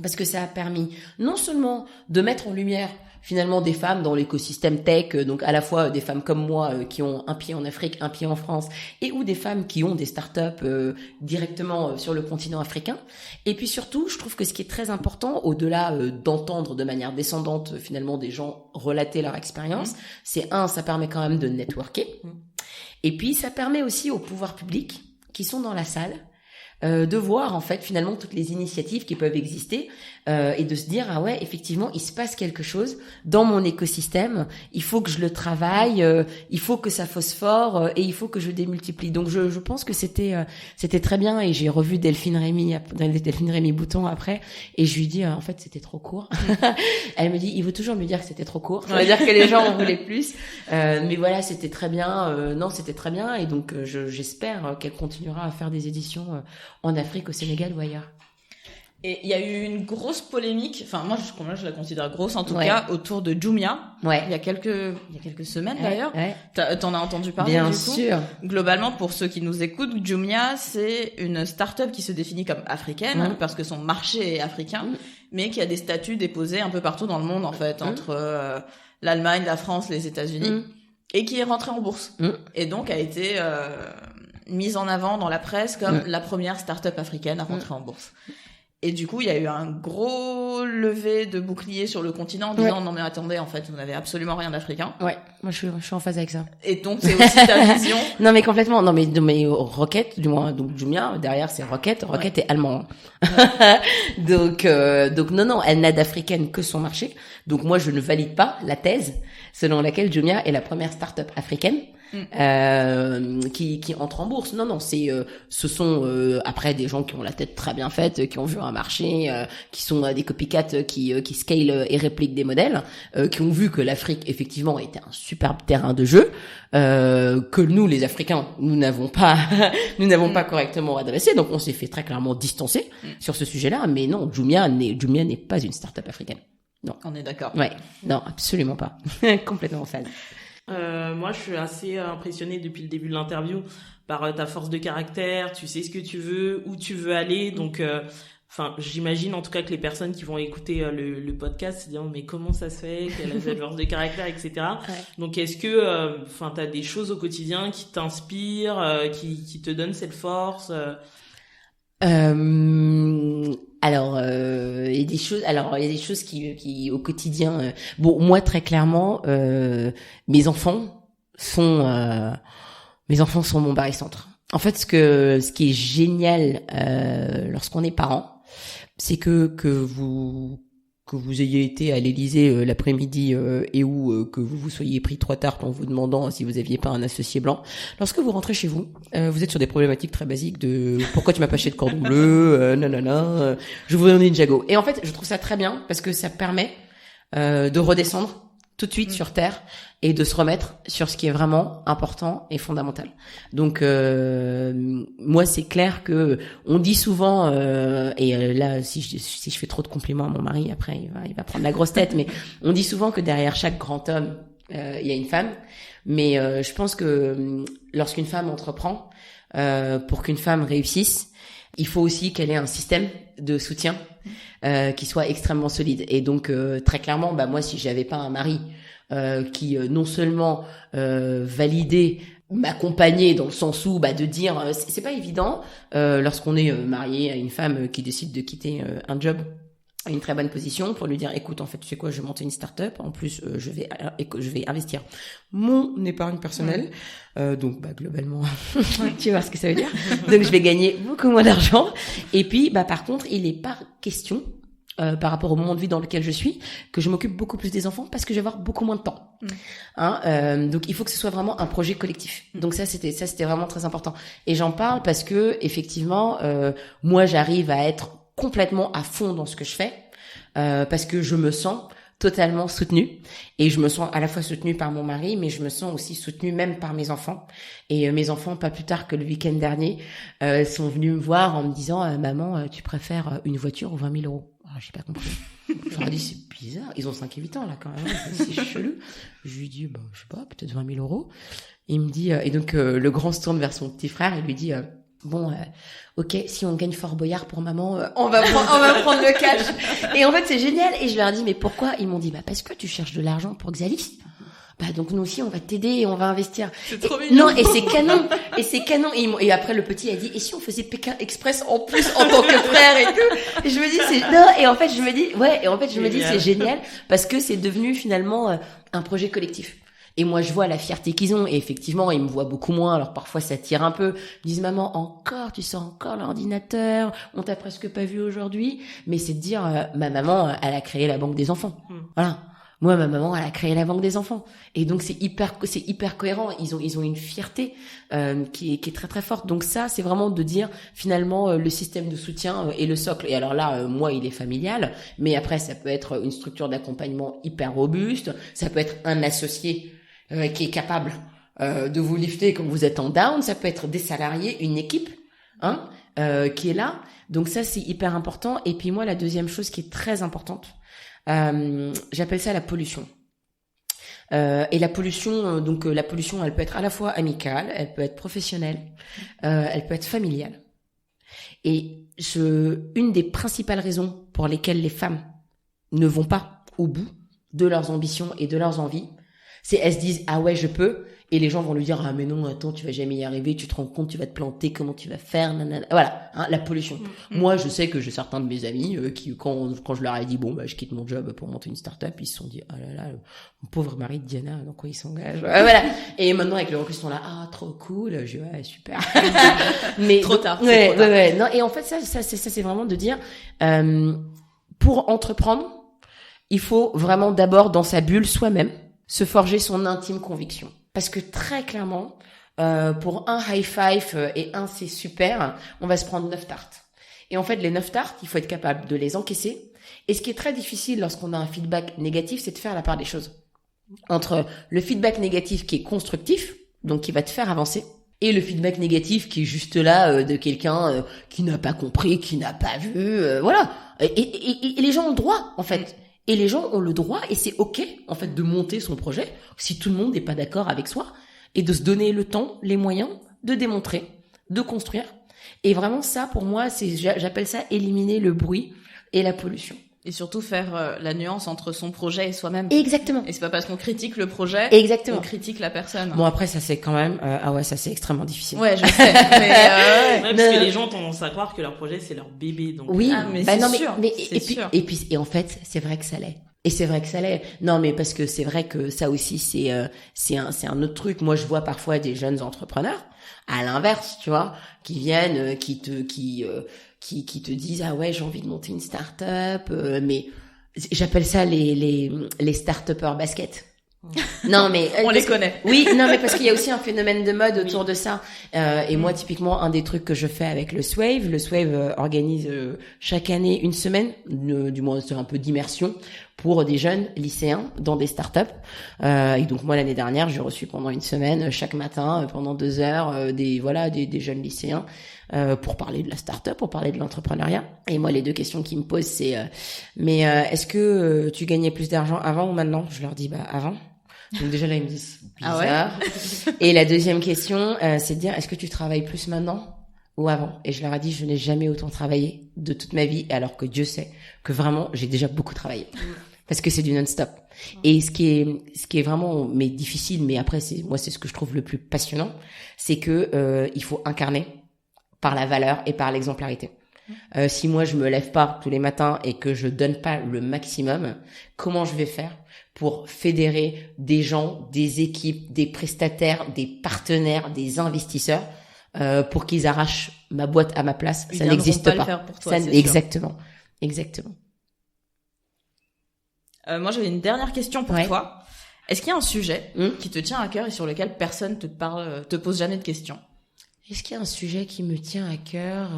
parce que ça a permis non seulement de mettre en lumière finalement des femmes dans l'écosystème tech, donc à la fois des femmes comme moi qui ont un pied en Afrique, un pied en France, et ou des femmes qui ont des startups directement sur le continent africain. Et puis surtout, je trouve que ce qui est très important, au-delà d'entendre de manière descendante finalement des gens relater leur expérience, c'est ça permet quand même de networker, et puis ça permet aussi aux pouvoirs publics qui sont dans la salle de voir en fait finalement toutes les initiatives qui peuvent exister et de se dire effectivement il se passe quelque chose dans mon écosystème, il faut que je le travaille, il faut que ça phosphore et il faut que je démultiplie. Donc je pense que c'était très bien et j'ai revu Delphine Rémy Bouton après et je lui dis en fait c'était trop court. Elle me dit il veut toujours me dire que c'était trop court, ça veut dire que les gens en voulaient plus, mais voilà c'était très bien, c'était très bien et donc j'espère qu'elle continuera à faire des éditions en Afrique, au Sénégal ou ailleurs. Et il y a eu une grosse polémique, enfin moi je la considère grosse en tout cas, autour de Jumia. Ouais. Il y a quelques semaines d'ailleurs. Ouais. T'en as entendu parler Bien du coup. sûr. Globalement, pour ceux qui nous écoutent, Jumia c'est une start-up qui se définit comme africaine parce que son marché est africain, mais qui a des statuts déposés un peu partout dans le monde en fait, entre l'Allemagne, la France, les États-Unis, et qui est rentrée en bourse. Et donc a été mise en avant dans la presse comme la première start-up africaine à rentrer en bourse. Et du coup, il y a eu un gros levé de boucliers sur le continent en disant non mais attendez, en fait, vous n'avez absolument rien d'africain. Ouais, moi je suis en phase avec ça. Et donc c'est aussi ta vision. Non mais complètement. Non mais Rocket, du moins donc Jumia derrière c'est Rocket. Rocket est allemand. donc non, elle n'a d'africaine que son marché. Donc moi je ne valide pas la thèse selon laquelle Jumia est la première start-up africaine. Qui entre en bourse. Non, ce sont après des gens qui ont la tête très bien faite, qui ont vu un marché, qui sont des copycats qui scale et répliquent des modèles, qui ont vu que l'Afrique effectivement était un superbe terrain de jeu, que nous les Africains nous n'avons pas pas correctement adressé. Donc on s'est fait très clairement distancer sur ce sujet-là. Mais non, Jumia n'est pas une start-up africaine. Non. On est d'accord. Ouais. Non, absolument pas. Complètement fan. Moi, je suis assez impressionnée depuis le début de l'interview par ta force de caractère. Tu sais ce que tu veux, où tu veux aller. Donc, j'imagine en tout cas que les personnes qui vont écouter le podcast se diront mais comment ça se fait qu'elle a cette force de caractère, etc. Ouais. Donc, est-ce que, t'as des choses au quotidien qui t'inspirent, qui te donnent cette force Alors, il y a des choses qui au quotidien. Bon, moi très clairement, mes enfants sont mon barycentre. En fait, ce qui est génial lorsqu'on est parent, c'est que vous ayez été à l'Élysée l'après-midi et que vous soyez pris 3 tartes en vous demandant si vous aviez pas un associé blanc. Lorsque vous rentrez chez vous, vous êtes sur des problématiques très basiques de pourquoi tu m'as pas acheté de cordon bleu, nanana, je vous donne une Jago. Et en fait, je trouve ça très bien parce que ça permet de redescendre tout de suite sur terre et de se remettre sur ce qui est vraiment important et fondamental. Donc moi c'est clair que on dit souvent là si je fais trop de compliments à mon mari après il va prendre la grosse tête, mais on dit souvent que derrière chaque grand homme il y a une femme, mais je pense que lorsqu'une femme entreprend, pour qu'une femme réussisse, il faut aussi qu'elle ait un système de soutien qui soit extrêmement solide. Et donc très clairement, moi si j'avais pas un mari qui non seulement validait, m'accompagnait dans le sens où de dire c'est pas évident lorsqu'on est marié à une femme qui décide de quitter un job à une très bonne position pour lui dire écoute en fait tu sais quoi, je vais monter une start-up, en plus je vais investir mon épargne personnelle, donc globalement tu vois ce que ça veut dire, donc je vais gagner beaucoup moins d'argent, et puis par contre il est pas question par rapport au moment de vie dans lequel je suis que je m'occupe beaucoup plus des enfants parce que je vais avoir beaucoup moins de temps. Donc il faut que ce soit vraiment un projet collectif. Donc ça c'était vraiment très important, et j'en parle parce que effectivement moi j'arrive à être complètement à fond dans ce que je fais parce que je me sens totalement soutenue, et je me sens à la fois soutenue par mon mari, mais je me sens aussi soutenue même par mes enfants. Et mes enfants, pas plus tard que le week-end dernier, sont venus me voir en me disant maman, tu préfères une voiture ou 20 000 euros? Alors, j'ai pas compris. Je leur ai dit c'est bizarre, ils ont 5 et 8 ans là quand même, c'est chelou. Je lui dis je sais pas, peut-être 20 000 euros. Et il me dit et donc le grand se tourne vers son petit frère et lui dit ok, si on gagne Fort Boyard pour maman, on va prendre le cash. Et en fait, c'est génial. Et je leur ai dit, mais pourquoi? Ils m'ont dit, parce que tu cherches de l'argent pour Xalis. Donc nous aussi, on va t'aider et on va investir. C'est trop mignon. Non, et c'est canon. Et après, le petit a dit, et si on faisait Pékin Express en plus en tant que frère et tout? Et je me dis, et en fait, je me dis, c'est génial parce que c'est devenu finalement un projet collectif. Et moi, je vois la fierté qu'ils ont. Et effectivement, ils me voient beaucoup moins. Alors, parfois, ça tire un peu. Ils disent, maman, encore, tu sors encore l'ordinateur. On t'a presque pas vu aujourd'hui. Mais c'est de dire, ma maman, elle a créé la banque des enfants. Voilà. Moi, ma maman, elle a créé la banque des enfants. Et donc, c'est hyper cohérent. Ils ont une fierté, qui est très, très forte. Donc ça, c'est vraiment de dire, finalement, le système de soutien est le socle. Et alors là, moi, il est familial. Mais après, ça peut être une structure d'accompagnement hyper robuste. Ça peut être un associé qui est capable de vous lifter quand vous êtes en down. Ça peut être des salariés, une équipe, qui est là. Donc ça, c'est hyper important. Et puis moi, la deuxième chose qui est très importante, j'appelle ça la pollution. Et la pollution, la pollution, elle peut être à la fois amicale, elle peut être professionnelle, elle peut être familiale. Et une des principales raisons pour lesquelles les femmes ne vont pas au bout de leurs ambitions et de leurs envies, c'est elles se disent ah ouais je peux, et les gens vont lui dire ah mais non attends tu vas jamais y arriver, tu te rends compte tu vas te planter, comment tu vas faire, nanana. Voilà, hein, la pollution. Moi je sais que j'ai certains de mes amis qui quand je leur ai dit bon bah je quitte mon job pour monter une start-up, ils se sont dit ah là là mon pauvre mari de Diana dans quoi il s'engage, voilà. Et maintenant avec le recul ils sont là ah trop cool, je dis ouais super. Mais trop tard. Ouais. Non, et en fait ça c'est vraiment de dire pour entreprendre il faut vraiment d'abord dans sa bulle soi-même se forger son intime conviction. Parce que très clairement, pour un high five et un c'est super, on va se prendre 9 tartes. Et en fait, les 9 tartes, il faut être capable de les encaisser. Et ce qui est très difficile lorsqu'on a un feedback négatif, c'est de faire la part des choses. Entre le feedback négatif qui est constructif, donc qui va te faire avancer, et le feedback négatif qui est juste là de quelqu'un qui n'a pas compris, qui n'a pas vu, voilà. Et les gens ont le droit, en fait. Et les gens ont le droit, et c'est ok, en fait, de monter son projet, si tout le monde n'est pas d'accord avec soi, et de se donner le temps, les moyens, de démontrer, de construire. Et vraiment, ça, pour moi, j'appelle ça éliminer le bruit et la pollution. Et surtout faire la nuance entre son projet et soi-même. Exactement. Et c'est pas parce qu'on critique le projet Exactement. qu'on critique la personne. Bon, après, ça, c'est quand même... ça, c'est extrêmement difficile. Ouais, je sais. Mais parce que les gens ont tendance à croire que leur projet, c'est leur bébé. Donc... Oui, mais c'est sûr. Et en fait, c'est vrai que ça l'est. Et c'est vrai que ça l'est. Non, mais parce que c'est vrai que ça aussi, c'est un autre truc. Moi, je vois parfois des jeunes entrepreneurs, à l'inverse, tu vois, qui viennent, qui te disent ah ouais j'ai envie de monter une start-up, mais j'appelle ça les start-upers basket. Non mais on les connaît. Oui, non mais parce qu'il y a aussi un phénomène de mode autour de ça. Et moi typiquement un des trucs que je fais avec le Swave organise chaque année une semaine, du moins c'est un peu d'immersion pour des jeunes lycéens dans des startups. Et donc moi l'année dernière j'ai reçu pendant une semaine chaque matin pendant 2 heures des jeunes lycéens pour parler de la start-up, pour parler de l'entrepreneuriat. Et moi, les 2 questions qu'ils me posent, c'est est-ce que tu gagnais plus d'argent avant ou maintenant ? Je leur dis avant. Donc déjà là, ils me disent bizarre. Ah ouais. Et la deuxième question, c'est de dire est-ce que tu travailles plus maintenant ou avant ? Et je leur ai dit je n'ai jamais autant travaillé de toute ma vie, alors que Dieu sait que vraiment j'ai déjà beaucoup travaillé. Parce que c'est du non-stop. Et ce qui est vraiment difficile, mais après c'est ce que je trouve le plus passionnant, c'est que il faut incarner par la valeur et par l'exemplarité. Si moi je me lève pas tous les matins et que je donne pas le maximum, comment je vais faire pour fédérer des gens, des équipes, des prestataires, des partenaires, des investisseurs pour qu'ils arrachent ma boîte à ma place? Ça n'existe pas. Le faire pour toi, exactement. Moi j'avais une dernière question pour toi. Est-ce qu'il y a un sujet qui te tient à cœur et sur lequel personne te pose jamais de questions? Est-ce qu'il y a un sujet qui me tient à cœur?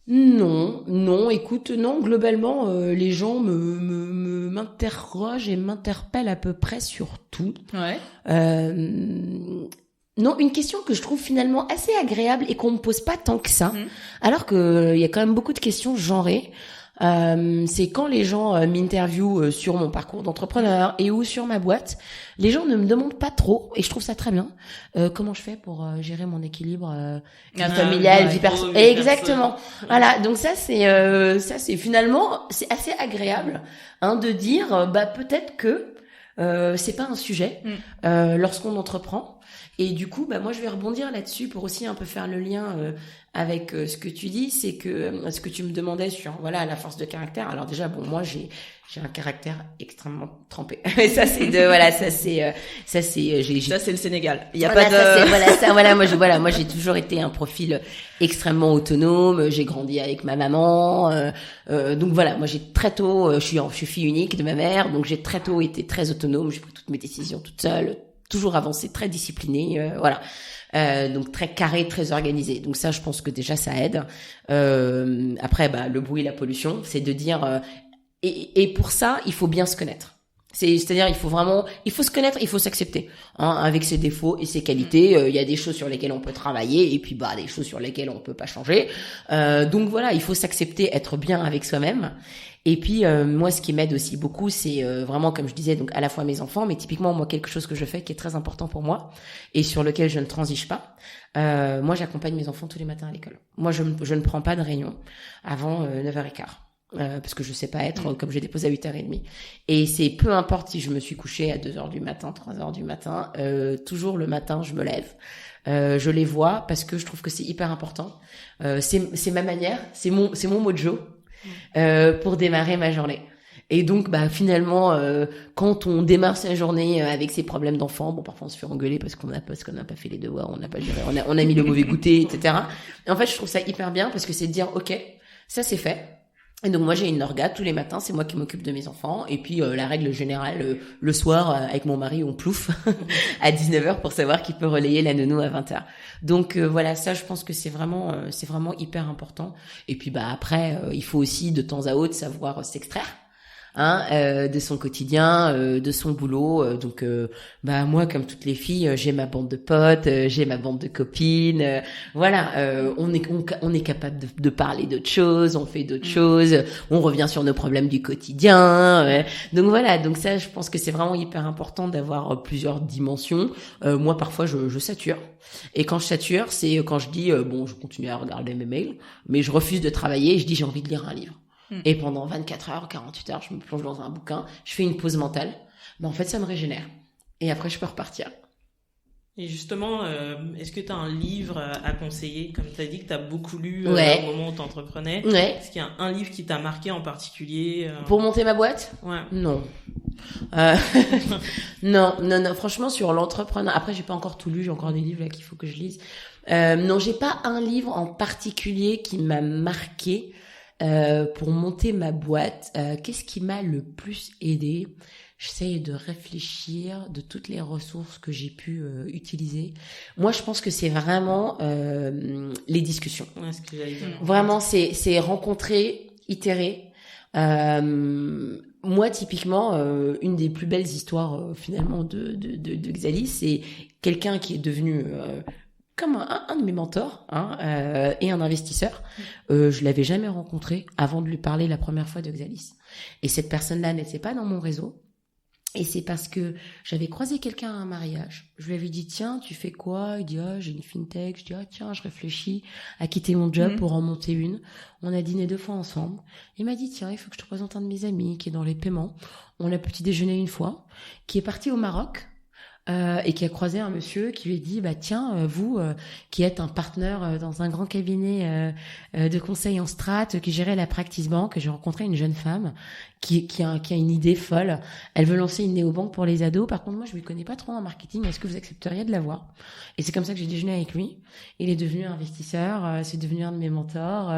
Non, écoute, non, globalement, les gens m'interrogent et m'interpellent à peu près sur tout. Ouais. Non, une question que je trouve finalement assez agréable et qu'on me pose pas tant que ça, alors que il y a quand même beaucoup de questions genrées. C'est quand les gens m'interviewent sur mon parcours d'entrepreneur et ou sur ma boîte, les gens ne me demandent pas trop, et je trouve ça très bien, comment je fais pour gérer mon équilibre vie familiale, vie personnelle. Exactement. Voilà, donc ça c'est finalement c'est assez agréable de dire peut-être que c'est pas un sujet lorsqu'on entreprend. Et du coup, moi, je vais rebondir là-dessus pour aussi un peu faire le lien avec ce que tu dis, c'est que ce que tu me demandais sur la force de caractère. Alors déjà, moi, j'ai un caractère extrêmement trempé. Et ça, c'est ça c'est le Sénégal. Il y a pas de moi j'ai toujours été un profil extrêmement autonome. J'ai grandi avec ma maman, donc moi j'ai très tôt, je suis fille unique de ma mère, donc j'ai très tôt été très autonome. J'ai pris toutes mes décisions toute seule. Toujours avancé, très discipliné, donc très carré, très organisé. Donc ça, je pense que déjà ça aide. Après, le bruit, la pollution, c'est de dire et pour ça, il faut bien se connaître. C'est-à-dire, il faut se connaître, il faut s'accepter, hein, avec ses défauts et ses qualités. Il y a des choses sur lesquelles on peut travailler et puis des choses sur lesquelles on peut pas changer. Donc voilà, il faut s'accepter, être bien avec soi-même. Et puis moi, ce qui m'aide aussi beaucoup, c'est vraiment, comme je disais, donc à la fois mes enfants, mais typiquement moi, quelque chose que je fais qui est très important pour moi et sur lequel je ne transige pas. Moi, j'accompagne mes enfants tous les matins à l'école. Moi, je ne prends pas de réunion avant 9h15. Parce que je sais pas être, comme j'ai déposé à 8h30. Et c'est peu importe si je me suis couchée à 2h du matin, 3h du matin, toujours le matin, je me lève. Je les vois parce que je trouve que c'est hyper important. C'est ma manière, c'est mon mojo, pour démarrer ma journée. Et donc, finalement, quand on démarre sa journée avec ses problèmes d'enfant, bon, parfois on se fait engueuler parce qu'on n'a pas fait les devoirs, on n'a pas géré, on a mis le mauvais goûter, etc. Et en fait, je trouve ça hyper bien parce que c'est de dire, ok, ça c'est fait. Et donc moi j'ai une orga tous les matins, c'est moi qui m'occupe de mes enfants. Et puis la règle générale, le soir avec mon mari on plouffe à 19h pour savoir qui peut relayer la nounou à 20h. Donc voilà, ça je pense que c'est vraiment hyper important. Et puis après il faut aussi de temps à autre savoir s'extraire. De son quotidien, de son boulot. Donc moi comme toutes les filles, j'ai ma bande de potes, j'ai ma bande de copines. Voilà, on est capable de parler d'autres choses, on fait d'autres choses, on revient sur nos problèmes du quotidien. Donc voilà, donc ça je pense que c'est vraiment hyper important d'avoir plusieurs dimensions. Moi parfois je sature. Et quand je sature, c'est quand je dis je continue à regarder mes mails, mais je refuse de travailler et je dis j'ai envie de lire un livre. Et pendant 24 heures, 48 heures, je me plonge dans un bouquin, je fais une pause mentale. Mais en fait, ça me régénère. Et après, je peux repartir. Et justement, est-ce que tu as un livre à conseiller? Comme tu as dit que tu as beaucoup lu au moment où tu entreprenais. Ouais. Est-ce qu'il y a un livre qui t'a marqué en particulier Pour monter ma boîte? Ouais. Non. Non. Franchement, sur l'entrepreneuriat... Après, j'ai pas encore tout lu. J'ai encore des livres là qu'il faut que je lise. Non, j'ai pas un livre en particulier qui m'a marqué. Pour monter ma boîte, qu'est-ce qui m'a le plus aidé? J'essaye de réfléchir de toutes les ressources que j'ai pu utiliser. Moi, je pense que c'est vraiment les discussions. Ouais, ce que j'allais dire. Vraiment, c'est rencontrer, itérer. Moi, typiquement, une des plus belles histoires finalement de Xalis, c'est quelqu'un qui est devenu comme un de mes mentors et un investisseur. Je l'avais jamais rencontré avant de lui parler la première fois de Xalis. Et cette personne-là n'était pas dans mon réseau. Et c'est parce que j'avais croisé quelqu'un à un mariage. Je lui avais dit, tiens, tu fais quoi? Il dit, j'ai une fintech. Je dis, tiens, je réfléchis à quitter mon job pour en monter une. On a dîné 2 fois ensemble. Il m'a dit, tiens, il faut que je te présente un de mes amis qui est dans les paiements. On a petit déjeuner une fois, qui est parti au Maroc. Et qui a croisé un monsieur qui lui a dit tiens, vous qui êtes un partenaire dans un grand cabinet de conseil en strat qui gérait la practice bank, j'ai rencontré une jeune femme qui a une idée folle. Elle veut lancer une néobanque pour les ados. Par contre, moi je lui connais pas trop en marketing. Est-ce que vous accepteriez de la voir? Et c'est comme ça que j'ai déjeuné avec lui. Il est devenu investisseur, c'est devenu un de mes mentors.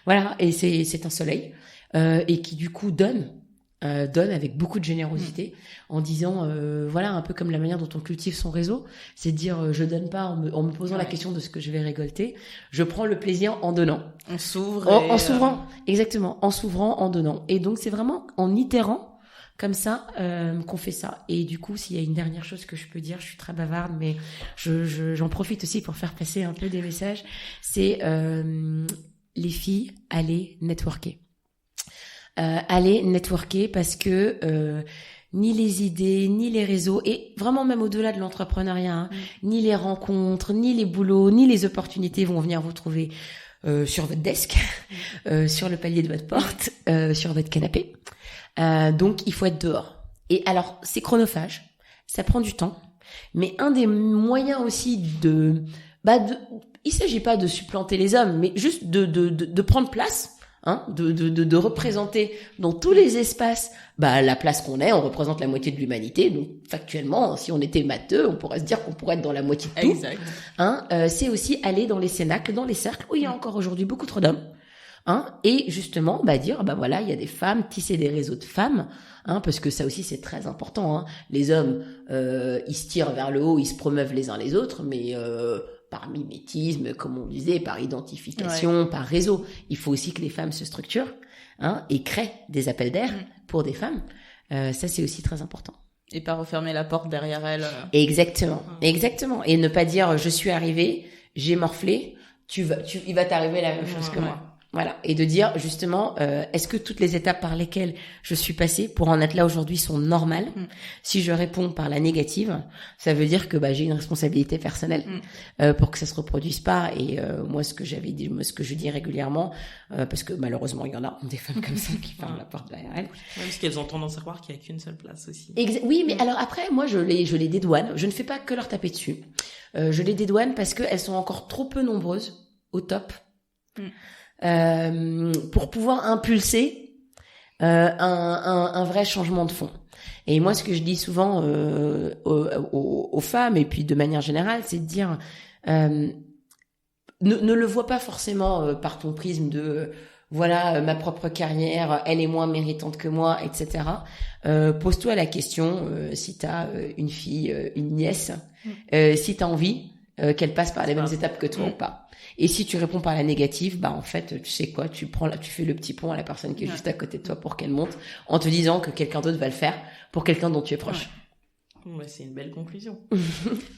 Voilà, et c'est un soleil et qui du coup donne avec beaucoup de générosité en disant voilà, un peu comme la manière dont on cultive son réseau, c'est de dire je donne pas en me posant la question de ce que je vais récolter, je prends le plaisir en donnant, on s'ouvre en s'ouvrant, exactement, en s'ouvrant, en donnant. Et donc c'est vraiment en itérant comme ça qu'on fait ça. Et du coup, s'il y a une dernière chose que je peux dire, je suis très bavarde, mais j'en profite aussi pour faire passer un peu des messages, c'est les filles, allez networker. Aller networker parce que ni les idées, ni les réseaux, et vraiment même au-delà de l'entrepreneuriat, ni les rencontres, ni les boulots, ni les opportunités vont venir vous trouver sur votre desk, sur le palier de votre porte, sur votre canapé. Donc il faut être dehors. Et alors c'est chronophage, ça prend du temps, mais un des moyens aussi il s'agit pas de supplanter les hommes, mais juste de prendre place. De représenter dans tous les espaces la place qu'on est. On représente la moitié de l'humanité, donc factuellement si on était matheux on pourrait se dire qu'on pourrait être dans la moitié de tout. Exact. C'est aussi aller dans les cénacles, dans les cercles où il y a encore aujourd'hui beaucoup trop d'hommes, et justement dire voilà, il y a des femmes, tisser des réseaux de femmes, parce que ça aussi c'est très important, les hommes ils se tirent vers le haut, ils se promeuvent les uns les autres, mais par mimétisme, comme on disait, par identification, par réseau. Il faut aussi que les femmes se structurent et créent des appels d'air pour des femmes Ça, c'est aussi très important. Et pas refermer la porte derrière elle. Exactement. Et ne pas dire, je suis arrivée, j'ai morflé, il va t'arriver la même chose que moi. Voilà. Et de dire, justement, est-ce que toutes les étapes par lesquelles je suis passée pour en être là aujourd'hui sont normales? Si je réponds par la négative, ça veut dire que j'ai une responsabilité personnelle pour que ça se reproduise pas. Et moi, ce que je dis régulièrement, parce que malheureusement, il y en a des femmes comme ça qui ferment la porte derrière elles. Même parce qu'elles ont tendance à croire qu'il y a qu'une seule place aussi. Oui, mais alors après, moi, je les dédouane. Je ne fais pas que leur taper dessus. Je les dédouane parce qu'elles sont encore trop peu nombreuses au top. Pour pouvoir impulser un vrai changement de fond. Et moi, ce que je dis souvent aux femmes, et puis de manière générale, c'est de dire ne le vois pas forcément par ton prisme de voilà ma propre carrière, elle est moins méritante que moi, etc. Pose-toi la question si t'as une fille, une nièce, si t'as envie qu'elle passe par les mêmes étapes que toi ou pas. Et si tu réponds par la négative, en fait, tu sais quoi, tu fais le petit pont à la personne qui est juste à côté de toi pour qu'elle monte, en te disant que quelqu'un d'autre va le faire pour quelqu'un dont tu es proche. Ouais, c'est une belle conclusion.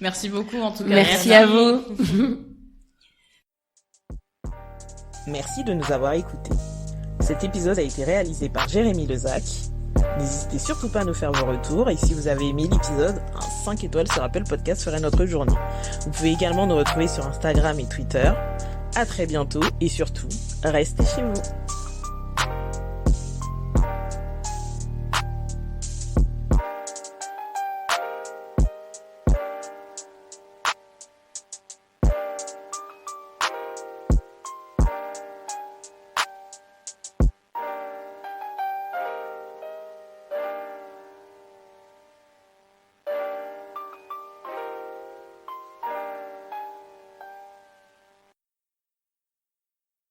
Merci beaucoup, en tout cas. Merci à vous. Merci de nous avoir écoutés. Cet épisode a été réalisé par Jérémy Lezac. N'hésitez surtout pas à nous faire vos retours, et si vous avez aimé l'épisode, un 5 étoiles sur Apple Podcast ferait notre journée. Vous pouvez également nous retrouver sur Instagram et Twitter. À très bientôt, et surtout, restez chez vous.